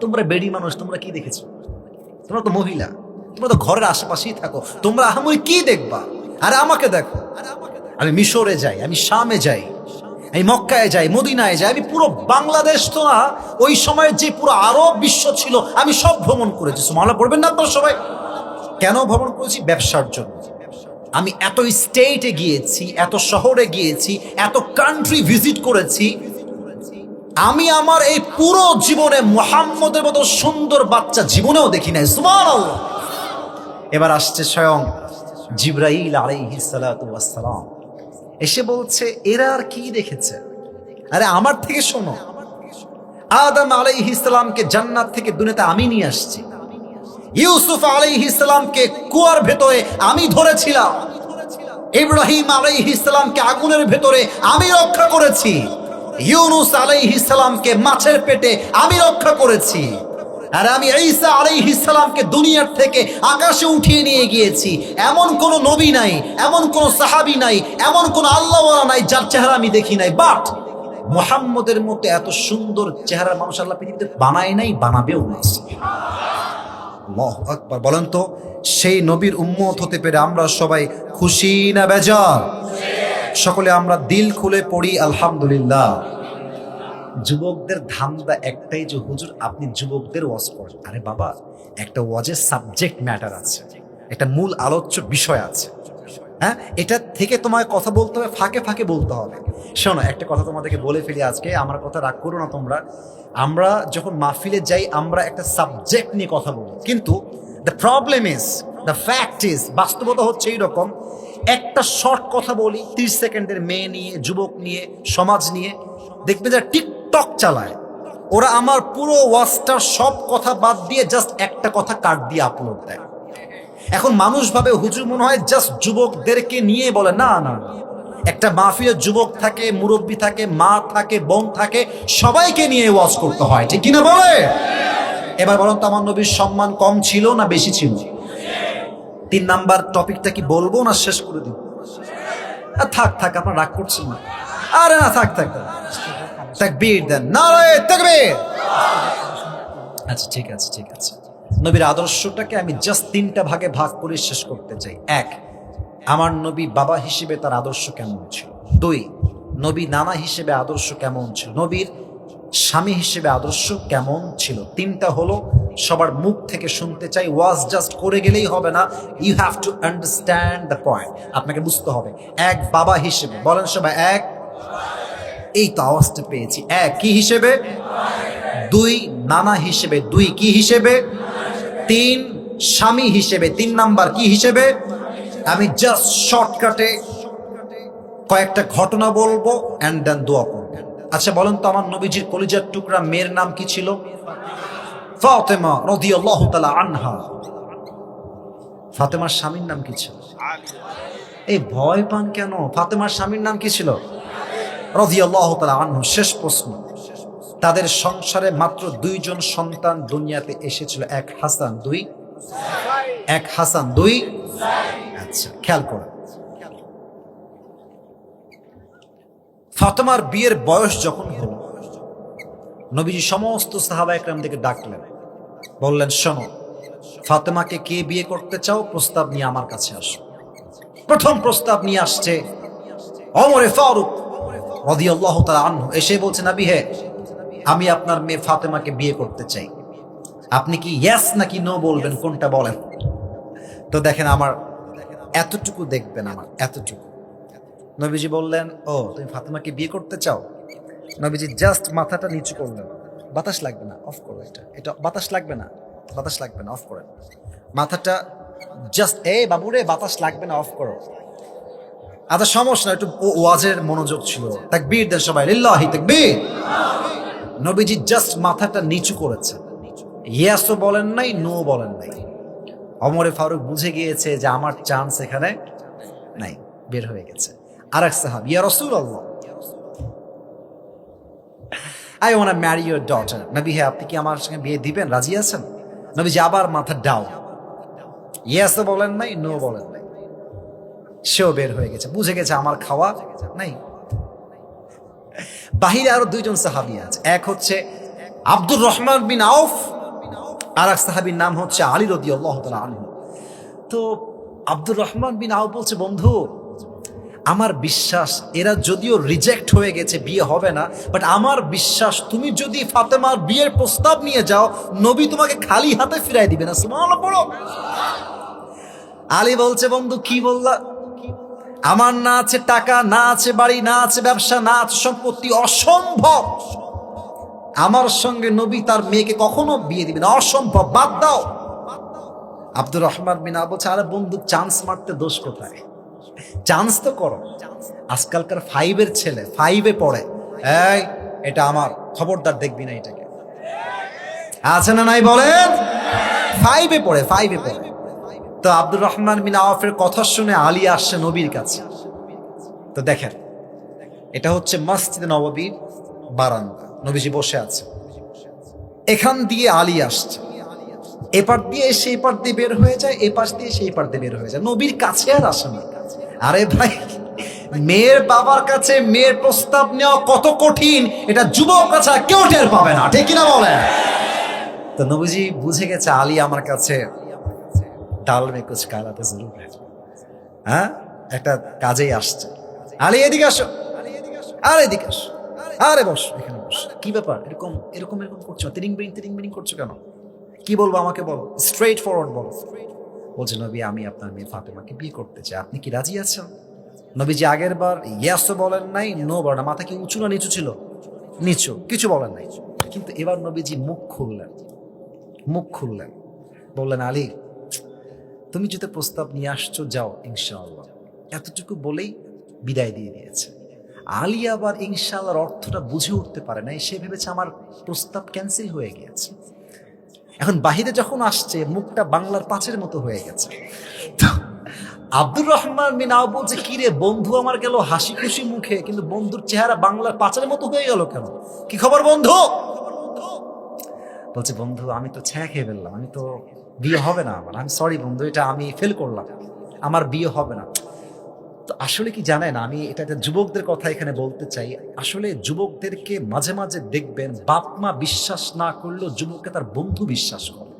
তোমরা বেড়ি মানুষ, তোমরা কি দেখেছো? তোমরা তো মহিলা, তোমরা তো ঘরের আশেপাশেই থাকো, তোমরা আহামরি কি দেখবা? আরে আমাকে দেখো, আমি মিশরে যাই, আমি শামে যাই, আমি মক্কায় যাই, মদিনায় যাই, আমি পুরো বাংলাদেশ তো না, ওই সময়ের যে পুরো আরব বিশ্ব ছিল আমি সব ভ্রমণ করেছি। সুবহানাল্লাহ পড়বেন না আপনারা সবাই? কেন ভ্রমণ করেছি? ব্যবসার জন্য। আমি এত স্টেটে গিয়েছি, এত শহরে গিয়েছি, এত কান্ট্রি ভিজিট করেছি, আমি আমার এই পুরো জীবনে মুহাম্মদের মতো সুন্দর বাচ্চা জীবনেও দেখি নাই। সুবহানাল্লাহ। এবার আসছে স্বয়ং জিবরাইল আলাইহিস সালাতু ওয়াস সালাম, এসে বলছে, এরা আর কি দেখেছে? আরে আমার থেকে শোনো, আদম আলাইহিস সালামকে জান্নাত থেকে দুনিয়াতে আমি নিয়ে আসছি, ইউসুফ আলাইহিস সালামকে কুয়ার ভেতরে আমি ধরেছিলাম, ইব্রাহিম আলাইহিস সালামকে আগুনের ভেতরে আমি রক্ষা করেছি, ইউনূস আলাইহিস সালামকে মাছের পেটে আমি রক্ষা করেছি, আর আমি ঈসা আলাইহিস সালামকে দুনিয়ার থেকে আকাশে উঠিয়ে নিয়ে গিয়েছি। এমন কোন নবী নাই, এমন কোন সাহাবী নাই, এমন কোন আল্লাহওয়ালা নাই যার চেহারা আমি দেখি নাই। বাট মুহাম্মদের মতো এত সুন্দর চেহারার মানুষ আল্লাহ পৃথিবীতে বানায় নাই, বানাবেও না। আল্লাহু আকবার। বলেন তো, সেই নবীর উম্মত হতে পেরে আমরা সবাই খুশি না বেজার? সকলে আমরা দিল খুলে পড়ি আলহামদুলিল্লাহ। যুবকদের ধান্দা একটাই যে হুজুর আপনি যুবকদের ওয়াজ করেন। আরে বাবা, একটা ওয়াজের সাবজেক্ট ম্যাটার আছে, একটা মূল আলোচ্য বিষয় আছে। হ্যাঁ, এটা থেকে তোমায় কথা বলতে হবে, ফাঁকে ফাঁকে বলতে হবে। শোনো, একটা কথা তোমাদেরকে বলে ফেলি আজকে, আমার কথা রাগ করো না তোমরা। আমরা যখন মাহফিলে যাই আমরা একটা সাবজেক্ট নিয়ে কথা বলি, কিন্তু the problem is, the fact is, বাস্তবতা হচ্ছে এইরকম, একটা শর্ট কথা বলি 30 সেকেন্ডের মেয়ে নিয়ে, যুবক নিয়ে, সমাজ নিয়ে, দেখবে যারা টিকটক চালায় ওরা আমার পুরো ওয়াজটার সব কথা বাদ দিয়ে জাস্ট একটা কথা কাট দিয়ে আপলোড দেয়। এখন মানুষ ভাবে হুজুর মনে হয় জাস্ট যুবকদেরকে নিয়ে বলে, না না, একটা মাহফিলে যুবক থাকে, মুরব্বী থাকে, মা থাকে, বোন থাকে, সবাইকে নিয়ে ওয়াজ করতে হয়, ঠিক কিনা বলে? এবার বলুন তো, আমার নবীর সম্মান কম ছিল না বেশি ছিল? 3 নাম্বার টপিকটা কি বলবো না শেষ করে দিব? থাক থাক, আপনার রাগ করছেন না? আরে না, থাক থাক, তাকবীর দেন, নারায়ে তাকবীর। আচ্ছা ঠিক আছে ঠিক আছে। নবীর আদর্শটাকে আমি জাস্ট 3টা ভাগে ভাগ করে শেষ করতে চাই। 1, আমার নবী বাবা হিসেবে তার আদর্শ কেমন ছিল। 2, নবী নানা হিসেবে আদর্শ কেমন ছিল। নবীর স্বামী হিসেবে আদর্শ কেমন ছিল। 3টা হলো সবার মুখ থেকে শুনতে চাই। ওয়াজ জাস্ট করে গেলেই হবে না, you have to understand the point. আপনাকে বুঝতে হবে। 1, বাবা হিসেবে, বলেন সবাই 1। এই তো আওয়াজটা পেয়েছি। 1, কি হিসেবে? 2, নানা হিসেবে। 2, কি হিসেবে? 3, স্বামী হিসেবে। 3 নাম্বার কি হিসেবে? আমি জাস্ট শর্টকাটে কয়েকটা ঘটনা বলবো এন্ড দেন দোয়া করব। আচ্ছা বলেন তো, আমার নবীজির কলিজার টুকরা মেয়ের নাম কি ছিল? ফাতেমা রাদিয়াল্লাহু তাআলা আনহা। ফাতেমার স্বামীর নাম কি ছিল? এই ভয় পান কেন? ফাতেমার স্বামীর নাম কি ছিল? রাদিয়াল্লাহু তাআলা আনহু। শেষ প্রশ্ন, তাদের সংসারে মাত্র 2 জন সন্তান দুনিয়াতে এসেছিল, 1 হাসান 2 1 হাসান 2। আচ্ছা খেয়াল করুন, ফাতেমার বিয়ের বয়স যখন হলো, নবীজি সমস্ত সাহাবা একরামদেরকে ডাকলেন, বললেন শোনো, ফাতেমাকে কে বিয়ে করতে চাও, প্রস্তাব নিয়ে আমার কাছে আসো। প্রথম প্রস্তাব নিয়ে আসছে ওমরে ফারুক রাদিয়াল্লাহু তাআলা আনহু। এসে বলছে, নবী হে, আমি আপনার মেয়ে ফাতেমাকে বিয়ে করতে চাই। আপনি কি ইয়েস নাকি নো বলবেন, কোনটা বলেন? তো দেখেন, আমার এতটুকু দেখবেন, আমার এতটুকু। নবীজি বললেন, ও তুমি ফাতেমাকে বিয়ে করতে চাও? নবীজি জাস্ট মাথাটা নিচু করলেন। বাতাস লাগবে না, অফ করো। এটা বাতাস লাগবে না, বাতাস লাগবে না, অফ করেন মাথাটা। জাস্ট এই বাবুরে, বাতাস লাগবে না, অফ করো। আচ্ছা সমস্যা না, একটু ওয়াজের মনোযোগ ছিল। তাকবীর দেন সবাই, লিল্লাহি তাকবীর। নবীজি জাস্ট মাথাটা নিচু করেছেন, ইয়েসও বলেন নাই, নো বলেন নাই। ওমরে ফারুক বুঝে গিয়েছে যে আমার চান্স এখানে নাই, বের হয়ে গেছে। আরেক সাহাবী, ইয়া রাসূলুল্লাহ, I want to marry your daughter. নবী হে, আপনি কি আমার সঙ্গে বিয়ে দিবেন, রাজি আছেন? নবীজি আবার মাথা ডাউন, ইয়েসও বলেন নাই, নো বলেন নাই। সেও বের হয়ে গেছে, বুঝে গেছে আমার খাওয়া নাই। বাহিরে আরো 2 জন সাহাবী আছে। এক হচ্ছে আব্দুর রহমান বিন আউফ, আর এক সাহাবীর নাম হচ্ছে আলী রাদিয়াল্লাহু তাআলা আনহু। তো আব্দুর রহমান বিন আউফ বলছে, বন্ধু আমার বিশ্বাস এরা যদিও রিজেক্ট হয়ে গেছে, বিয়ে হবে না, বাট আমার বিশ্বাস তুমি যদি ফাতেমার বিয়ের প্রস্তাব নিয়ে যাও, নবী তোমাকে খালি হাতে ফিরাই দিবে না। সুবহানাল্লাহ পড়ো। আলী বলছে, বন্ধু কি বললা? আমার না আছে টাকা, না আছে বাড়ি, না আছে ব্যবসা, না আছে সম্পত্তি, অসম্ভব। আমার সঙ্গে নবী তার মেয়েকে কখনো বিয়ে দিবে না, অসম্ভব, বাদ দাও। আব্দুর রহমান বিন আবু বলছে, আরে বন্ধু চান্স মারতে দোষ কোথায়? চান্স তো করো। আজকালকার 5-এর ছেলে 5-এ পড়ে, এই এটা আমার, খবরদার দেখবি না এটাকে। আছে না নাই বলেন? 5-এ পড়ে, 5-এ পড়ে। তো তো আব্দুর রহমান বিন আওফের কথা শুনে আলী আসছে নবীর কাছে। তো দেখেন, এটা হচ্ছে মসজিদে নববীর বারান্দা, নবীজি বসে আছে, এখান দিয়ে আলী আসছে, এপার দিয়ে সেই পার দিয়ে বের হয়ে যায়, এ পাশ দিয়ে সেই পার দিয়ে বের হয়ে যায়, নবীর কাছে আর আসে না। আরে ভাই, মেয়ের বাবার কাছে মেয়ের প্রস্তাব নেওয়া কত কঠিন, এটা যুবক কাছে কেউ টের পাবে না, ঠিক কিনা বলেন? তো নবীজি বুঝে গেছে আলী আমার কাছে ডাল মে কুছ কালাতে জরুর है, হ্যাঁ, একটা কাজেই আসছে। আলী এদিকে আসো, আরে এদিকে আসো, আরে বস, এখানে বস। কি ব্যাপার, এরকম এরকম এরকম করছো, তিরিং বিরিং করছো কেন? কি বলবো আমাকে বলো, স্ট্রেট ফরওয়ার্ড বলো। বলছে নবী, আমি আপনার মেয়ে ফাতেমাকে বিয়ে করতে চাই, আপনি কি রাজি আছেন? নবীজি আগের বার ইয়াসও বলেন নাই, নো বলেন না, মাথা কি উঁচু না নিচু ছিল? নিচু, কিছু বলেন নাই। কিন্তু এবার নবীজি মুখ খুললেন, বললেন আলী, তুমি যদি প্রস্তাব নিয়ে আসছো যাও ইনশাআল্লাহ, এতটুকু বলেই বিদায় দিয়ে দিয়েছে। আলী আবার ইনশাআল্লাহর অর্থটা বুঝে উঠতে পারে নাই, সে ভেবেছে আমার প্রস্তাব ক্যান্সেল হয়ে গিয়েছে। এখন বাহিরে যখন আসছে, মুখটা বাংলার পাঁচের মতো হয়ে গেছে। তো আব্দুর রহমান বিন আওফ বলছে, কি রে বন্ধু আমার গেল হাসি খুশি মুখে, কিন্তু বন্ধুর চেহারা বাংলার পাঁচের মতো হয়ে গেল কেন? কি খবর বন্ধু? বলছে, বন্ধু আমি তো ছ্যা খেয়ে ফেললাম, আমি তো বিয়ে হবে না আমার, আমি সরি বন্ধু, এটা আমি ফেল করলাম, আমার বিয়ে হবে না। তো আসলে কি জানেন, আমি এটা যুবকদের কথা এখানে বলতে চাই, আসলে যুবকদেরকে মাঝে মাঝে দেখবেন বাপ মা বিশ্বাস না করলেও যুবককে তার বন্ধু বিশ্বাস করে।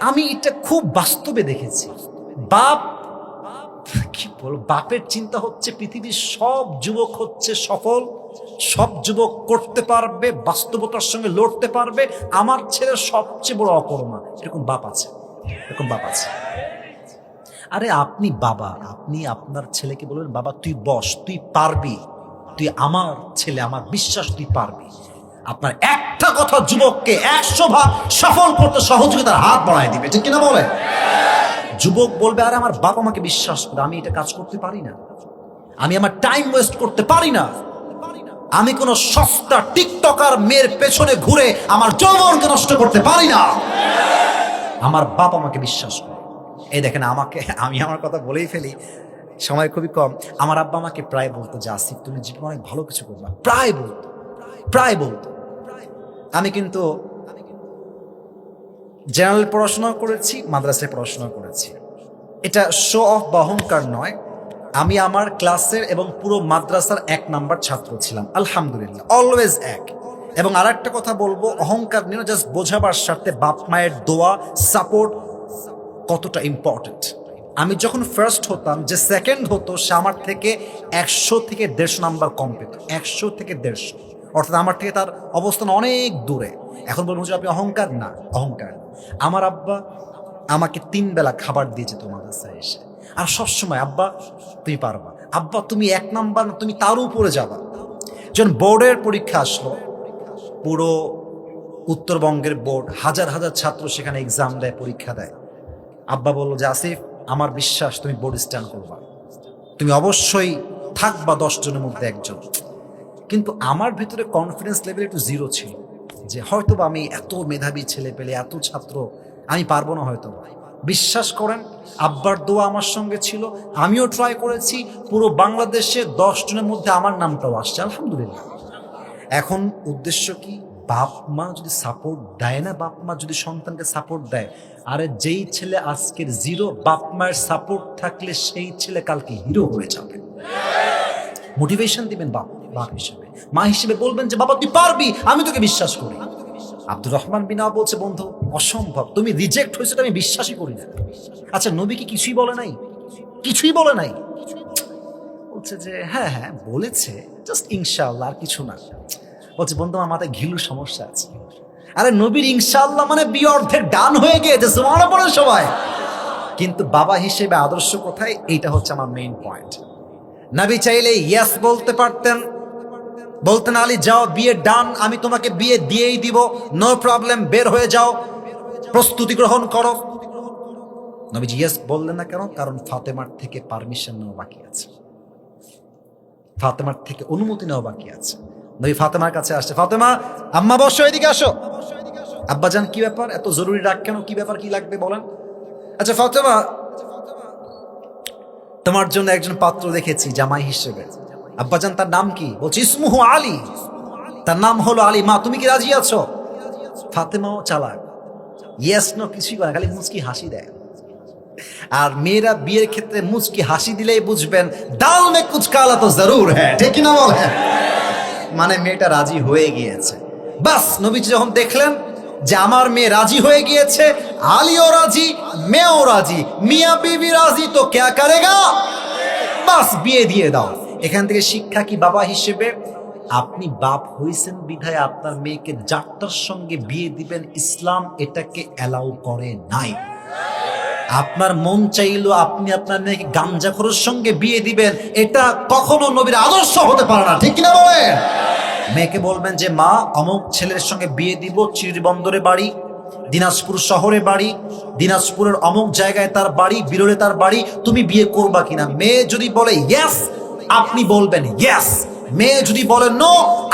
আমি এটা খুব বাস্তবে দেখেছি। বাপ কি বল, বাপের চিন্তা হচ্ছে পৃথিবীর সব যুবক হচ্ছে সফল, সব যুবক করতে পারবে, বাস্তবতার সঙ্গে লড়তে পারবে, আমার ছেলের সবচেয়ে বড় অকর্মা। এরকম বাপ আছে, এরকম বাপ আছে। আরে আপনি বাবা, আপনি আপনার ছেলেকে বলবেন, বাবা তুই বস, তুই পারবি, তুই আমার ছেলে, আমার বিশ্বাস তুই পারবি। আপনার একটা কথা যুবককে 100 ভাগ সফল করতে সহযোগিতার হাত বাড়ায় দিবে, ঠিক কিনা বলে? যুবক বলবে, আরে আমার বাবা আমাকে বিশ্বাস করে, আমি এটা কাজ করতে পারি না, আমি আমার টাইম ওয়েস্ট করতে পারি না, আমি কোন সস্তা টিকটকার মেয়ের পেছনে ঘুরে আমার যৌবনকে নষ্ট করতে পারি না, আমার বাবা আমাকে বিশ্বাস করে। এই দেখেন, আমি আমার কথা বলেই ফেলি, সময় খুবই কম। আমার আব্বা আমাকে প্রায় বলতো যে আসিফ তুমি জীবনে অনেক ভালো কিছু করবা, প্রায় বলতো। আমি কিন্তু জেনারেল পড়াশোনা করেছি, মাদ্রাসায় পড়াশোনা করেছি, এটা শো অফ বা অহংকার নয়, আমি আমার ক্লাসের এবং পুরো মাদ্রাসার 1 নাম্বার ছাত্র ছিলাম, আলহামদুলিল্লাহ, অলওয়েজ এক। এবং আর একটা কথা বলবো, অহংকার নিয়ে জাস্ট বোঝাবার স্বার্থে, বাপ মায়ের দোয়া সাপোর্ট কতটা ইম্পর্টেন্ট। আমি যখন ফার্স্ট হতাম, যে সেকেন্ড হতো সে আমার থেকে 100 থেকে 150 নাম্বার কম পেত, 100 থেকে 150, অর্থাৎ আমার থেকে তার অবস্থান অনেক দূরে। এখন বলবো যে আপনি অহংকার না, অহংকার। আমার আব্বা আমাকে 3 বেলা খাবার দিয়ে যেত মাদ্রাসায় এসে, আর সবসময় আব্বা তুমি পারবা, আব্বা তুমি 1 নাম্বার না, তুমি তার উপরে যাবা। যখন বোর্ডের পরীক্ষা আসলো, পুরো উত্তরবঙ্গের বোর্ড, হাজার হাজার ছাত্র সেখানে এক্সাম দেয়, পরীক্ষা দেয়, আব্বা বললো যে আসিফ আমার বিশ্বাস তুমি বোর্ড স্ট্যান্ড করবা, তুমি অবশ্যই থাকবা 10 জনের মধ্যে একজন। কিন্তু আমার ভিতরে কনফিডেন্স লেভেল একটু 0 ছিল, যে হয়তো বা আমি এত মেধাবী ছেলে পেলে, এত ছাত্র, আমি পারবো না হয়তো। বিশ্বাস করেন, আব্বার দোয়া আমার সঙ্গে ছিল, আমিও ট্রাই করেছি, পুরো বাংলাদেশে 10 জনের মধ্যে আমার নামটাও আসছে, আলহামদুলিল্লাহ। এখন উদ্দেশ্য কি, বাপ মা যদি সাপোর্ট দেয় না, বাপ মা যদি সন্তানকে সাপোর্ট দেয়, আরে যেই ছেলে আজকের 0, বাপ মায়ের সাপোর্ট থাকলে সেই ছেলে কালকে হিরো হয়ে যাবে। মোটিভেশন দিবেন বাপ হিসেবে, মা হিসেবে বলবেন যে বাবা তুই পারবি, আমি তোকে বিশ্বাস করি। আব্দুর রহমান বিন আওফ বলছে, বন্ধু অসম্ভব, তুমি রিজেক্ট হয়েছে, আমি বিশ্বাসই করি না। আচ্ছা নবী কি কিছুই বলে নাই? বলছে যে হ্যাঁ বলেছে, জাস্ট ইনশাআল্লাহ, আর কিছু না। বলছে, বন্ধু আমার মাথায় ঘিলুর সমস্যা আছে। আরে নবীর ইনশাআল্লাহ মানে বিয়ে অর্ধেক ডান হয়ে গিয়েছে, সুবহানাল্লাহ পড়ে সবাই। কিন্তু বাবা হিসেবে আদর্শ কোথায়, এইটা হচ্ছে আমার মেইন পয়েন্ট। নবী চাইলে ইয়েস বলতে পারতেন, বলতেন আলী যাও বিয়ে ডান, আমি তোমাকে বিয়ে দিয়েই দিব, নো প্রবলেম, বের হয়ে যাও, প্রস্তুতি গ্রহণ করো। নবীজি ইয়েস বললেন না কেন? কারণ ফাতেমার থেকে পারমিশন নেওয়া বাকি আছে, ফাতেমার থেকে অনুমতি নেওয়া বাকি আছে। নবী ফাতেমার কাছে আসছে, ফাতেমা আম্মা বসো, এদিকে আসো। আব্বাজান কি ব্যাপার, এত জরুরি ডাক কেন, কি ব্যাপার, কি লাগবে বলেন? আচ্ছা ফাতেমা, তোমার জন্য একজন পাত্র দেখেছি জামাই হিসেবে। আব্বাজান তার নাম কি? বলছি ইসমুহু আলী, তার নাম হলো আলী। মা তুমি কি রাজি আছো? ফাতেমাও চালাক, ইয়েস নো কিছুই করে না, খালি মুচকি হাসি দেয়। আর মেয়েরা বিয়ের ক্ষেত্রে মুচকি হাসি দিলেই বুঝবেন দাল মে কুছ কালা তো জরুর হ্যাঁ, ঠিক কিনা বলেন? মানে মেয়েটা রাজি হয়ে গিয়েছে। বাস নবীজি যখন দেখলেন যে আমার মেয়ে রাজি হয়ে গিয়েছে, আলীও রাজি, মেয়েও রাজি, মিয়া বিবি রাজি, তো ক্যা করেগা, বাস বিয়ে দিয়ে দাও। এখান থেকে শিক্ষা কি বাবা হিসেবে, আপনি বাপ হইছেন বিধায় আপনার মেয়েকে যাত্রার সঙ্গে বিয়ে দিবেন, ইসলাম এটাকে অ্যালাউ করে নাই। আপনার মন চাইলো আপনি আপনার মেয়েকে গাঞ্জাখোরের সঙ্গে বিয়ে দিবেন, এটা কখনো নবীর আদর্শ হতে পারে না, ঠিক কিনা বলেন? মেয়েকে বলবেন যে মা অমুক ছেলের সঙ্গে বিয়ে দিব, চিড়বন্দরে বাড়ি, দিনাজপুর শহরে বাড়ি, দিনাজপুরের অমুক জায়গায় তার বাড়ি, বিরলে তার বাড়ি, তুমি বিয়ে করবা কিনা? মেয়ে যদি বলে ইয়েস, আপনি বলবেন ইয়েস। মেয়ে যদি বলে নো,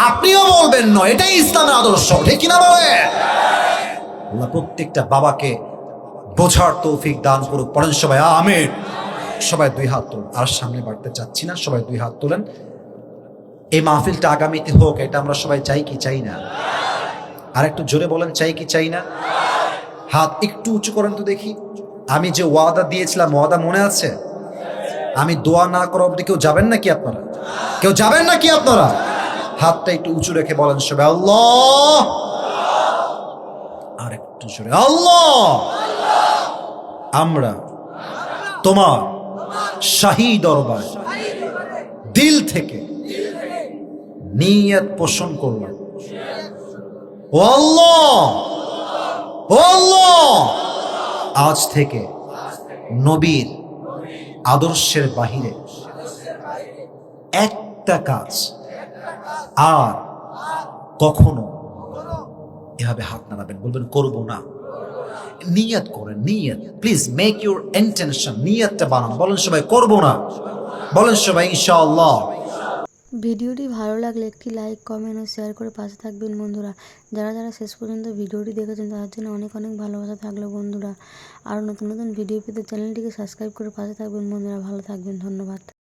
আপনিও বলবেন নো। এটাই ইসলামের আদর্শ, ঠিক কিনা বলেন? আল্লাহ প্রত্যেকটা বাবাকে বোঝার তৌফিক দান করুক। পড়েন সবাই আমিন। সবাই দুই হাত তুলুন, আর সামনে বাড়তে চাচ্ছি না, সবাই দুই হাত তোলেন। এই মাহফিলটা আগামীতে হোক, এটা আমরা সবাই চাই কি চাই না? আর একটু জোরে বলেন, চাই কি চাই না? হাত একটু উঁচু করেন তো দেখি। আমি যে ওয়াদা দিয়েছিলাম, ওয়াদা মনে আছে? আমি দোয়া না করা অবধি কেউ যাবেন নাকি আপনারা? কেউ যাবেন নাকি আপনারা? হাতটা একটু উঁচু রেখে বলেন সবাই আল্লাহ। আর একটু জোরে আল্লাহ। আমরা তোমার শাহী দরবার দিল থেকে নিয়ত পোষণ করলাম, ও আল্লাহ, ও আল্লাহ, আজ থেকে নবীর আদর্শের বাহিরে একটা কাজ আর কখনো এভাবে হাত নাড়াবেন, বলবেন করব না। নিয়ত করেন, নিয়ত, প্লিজ মেক ইউর ইন্টেনশন, নিয়তটা বানান। বলেন সবাই করব না, বলেন সবাই ইনশাআল্লাহ। ভিডিওটি ভালো লাগলে একটি লাইক, কমেন্ট ও শেয়ার করে পাশে থাকবেন বন্ধুরা। যারা যারা শেষ পর্যন্ত ভিডিওটি দেখেছেন তাদের জন্য অনেক অনেক ভালোবাসা থাকলো বন্ধুরা। আরও নতুন নতুন ভিডিও পেতে চ্যানেলটিকে সাবস্ক্রাইব করে পাশে থাকবেন বন্ধুরা। ভালো থাকবেন, ধন্যবাদ।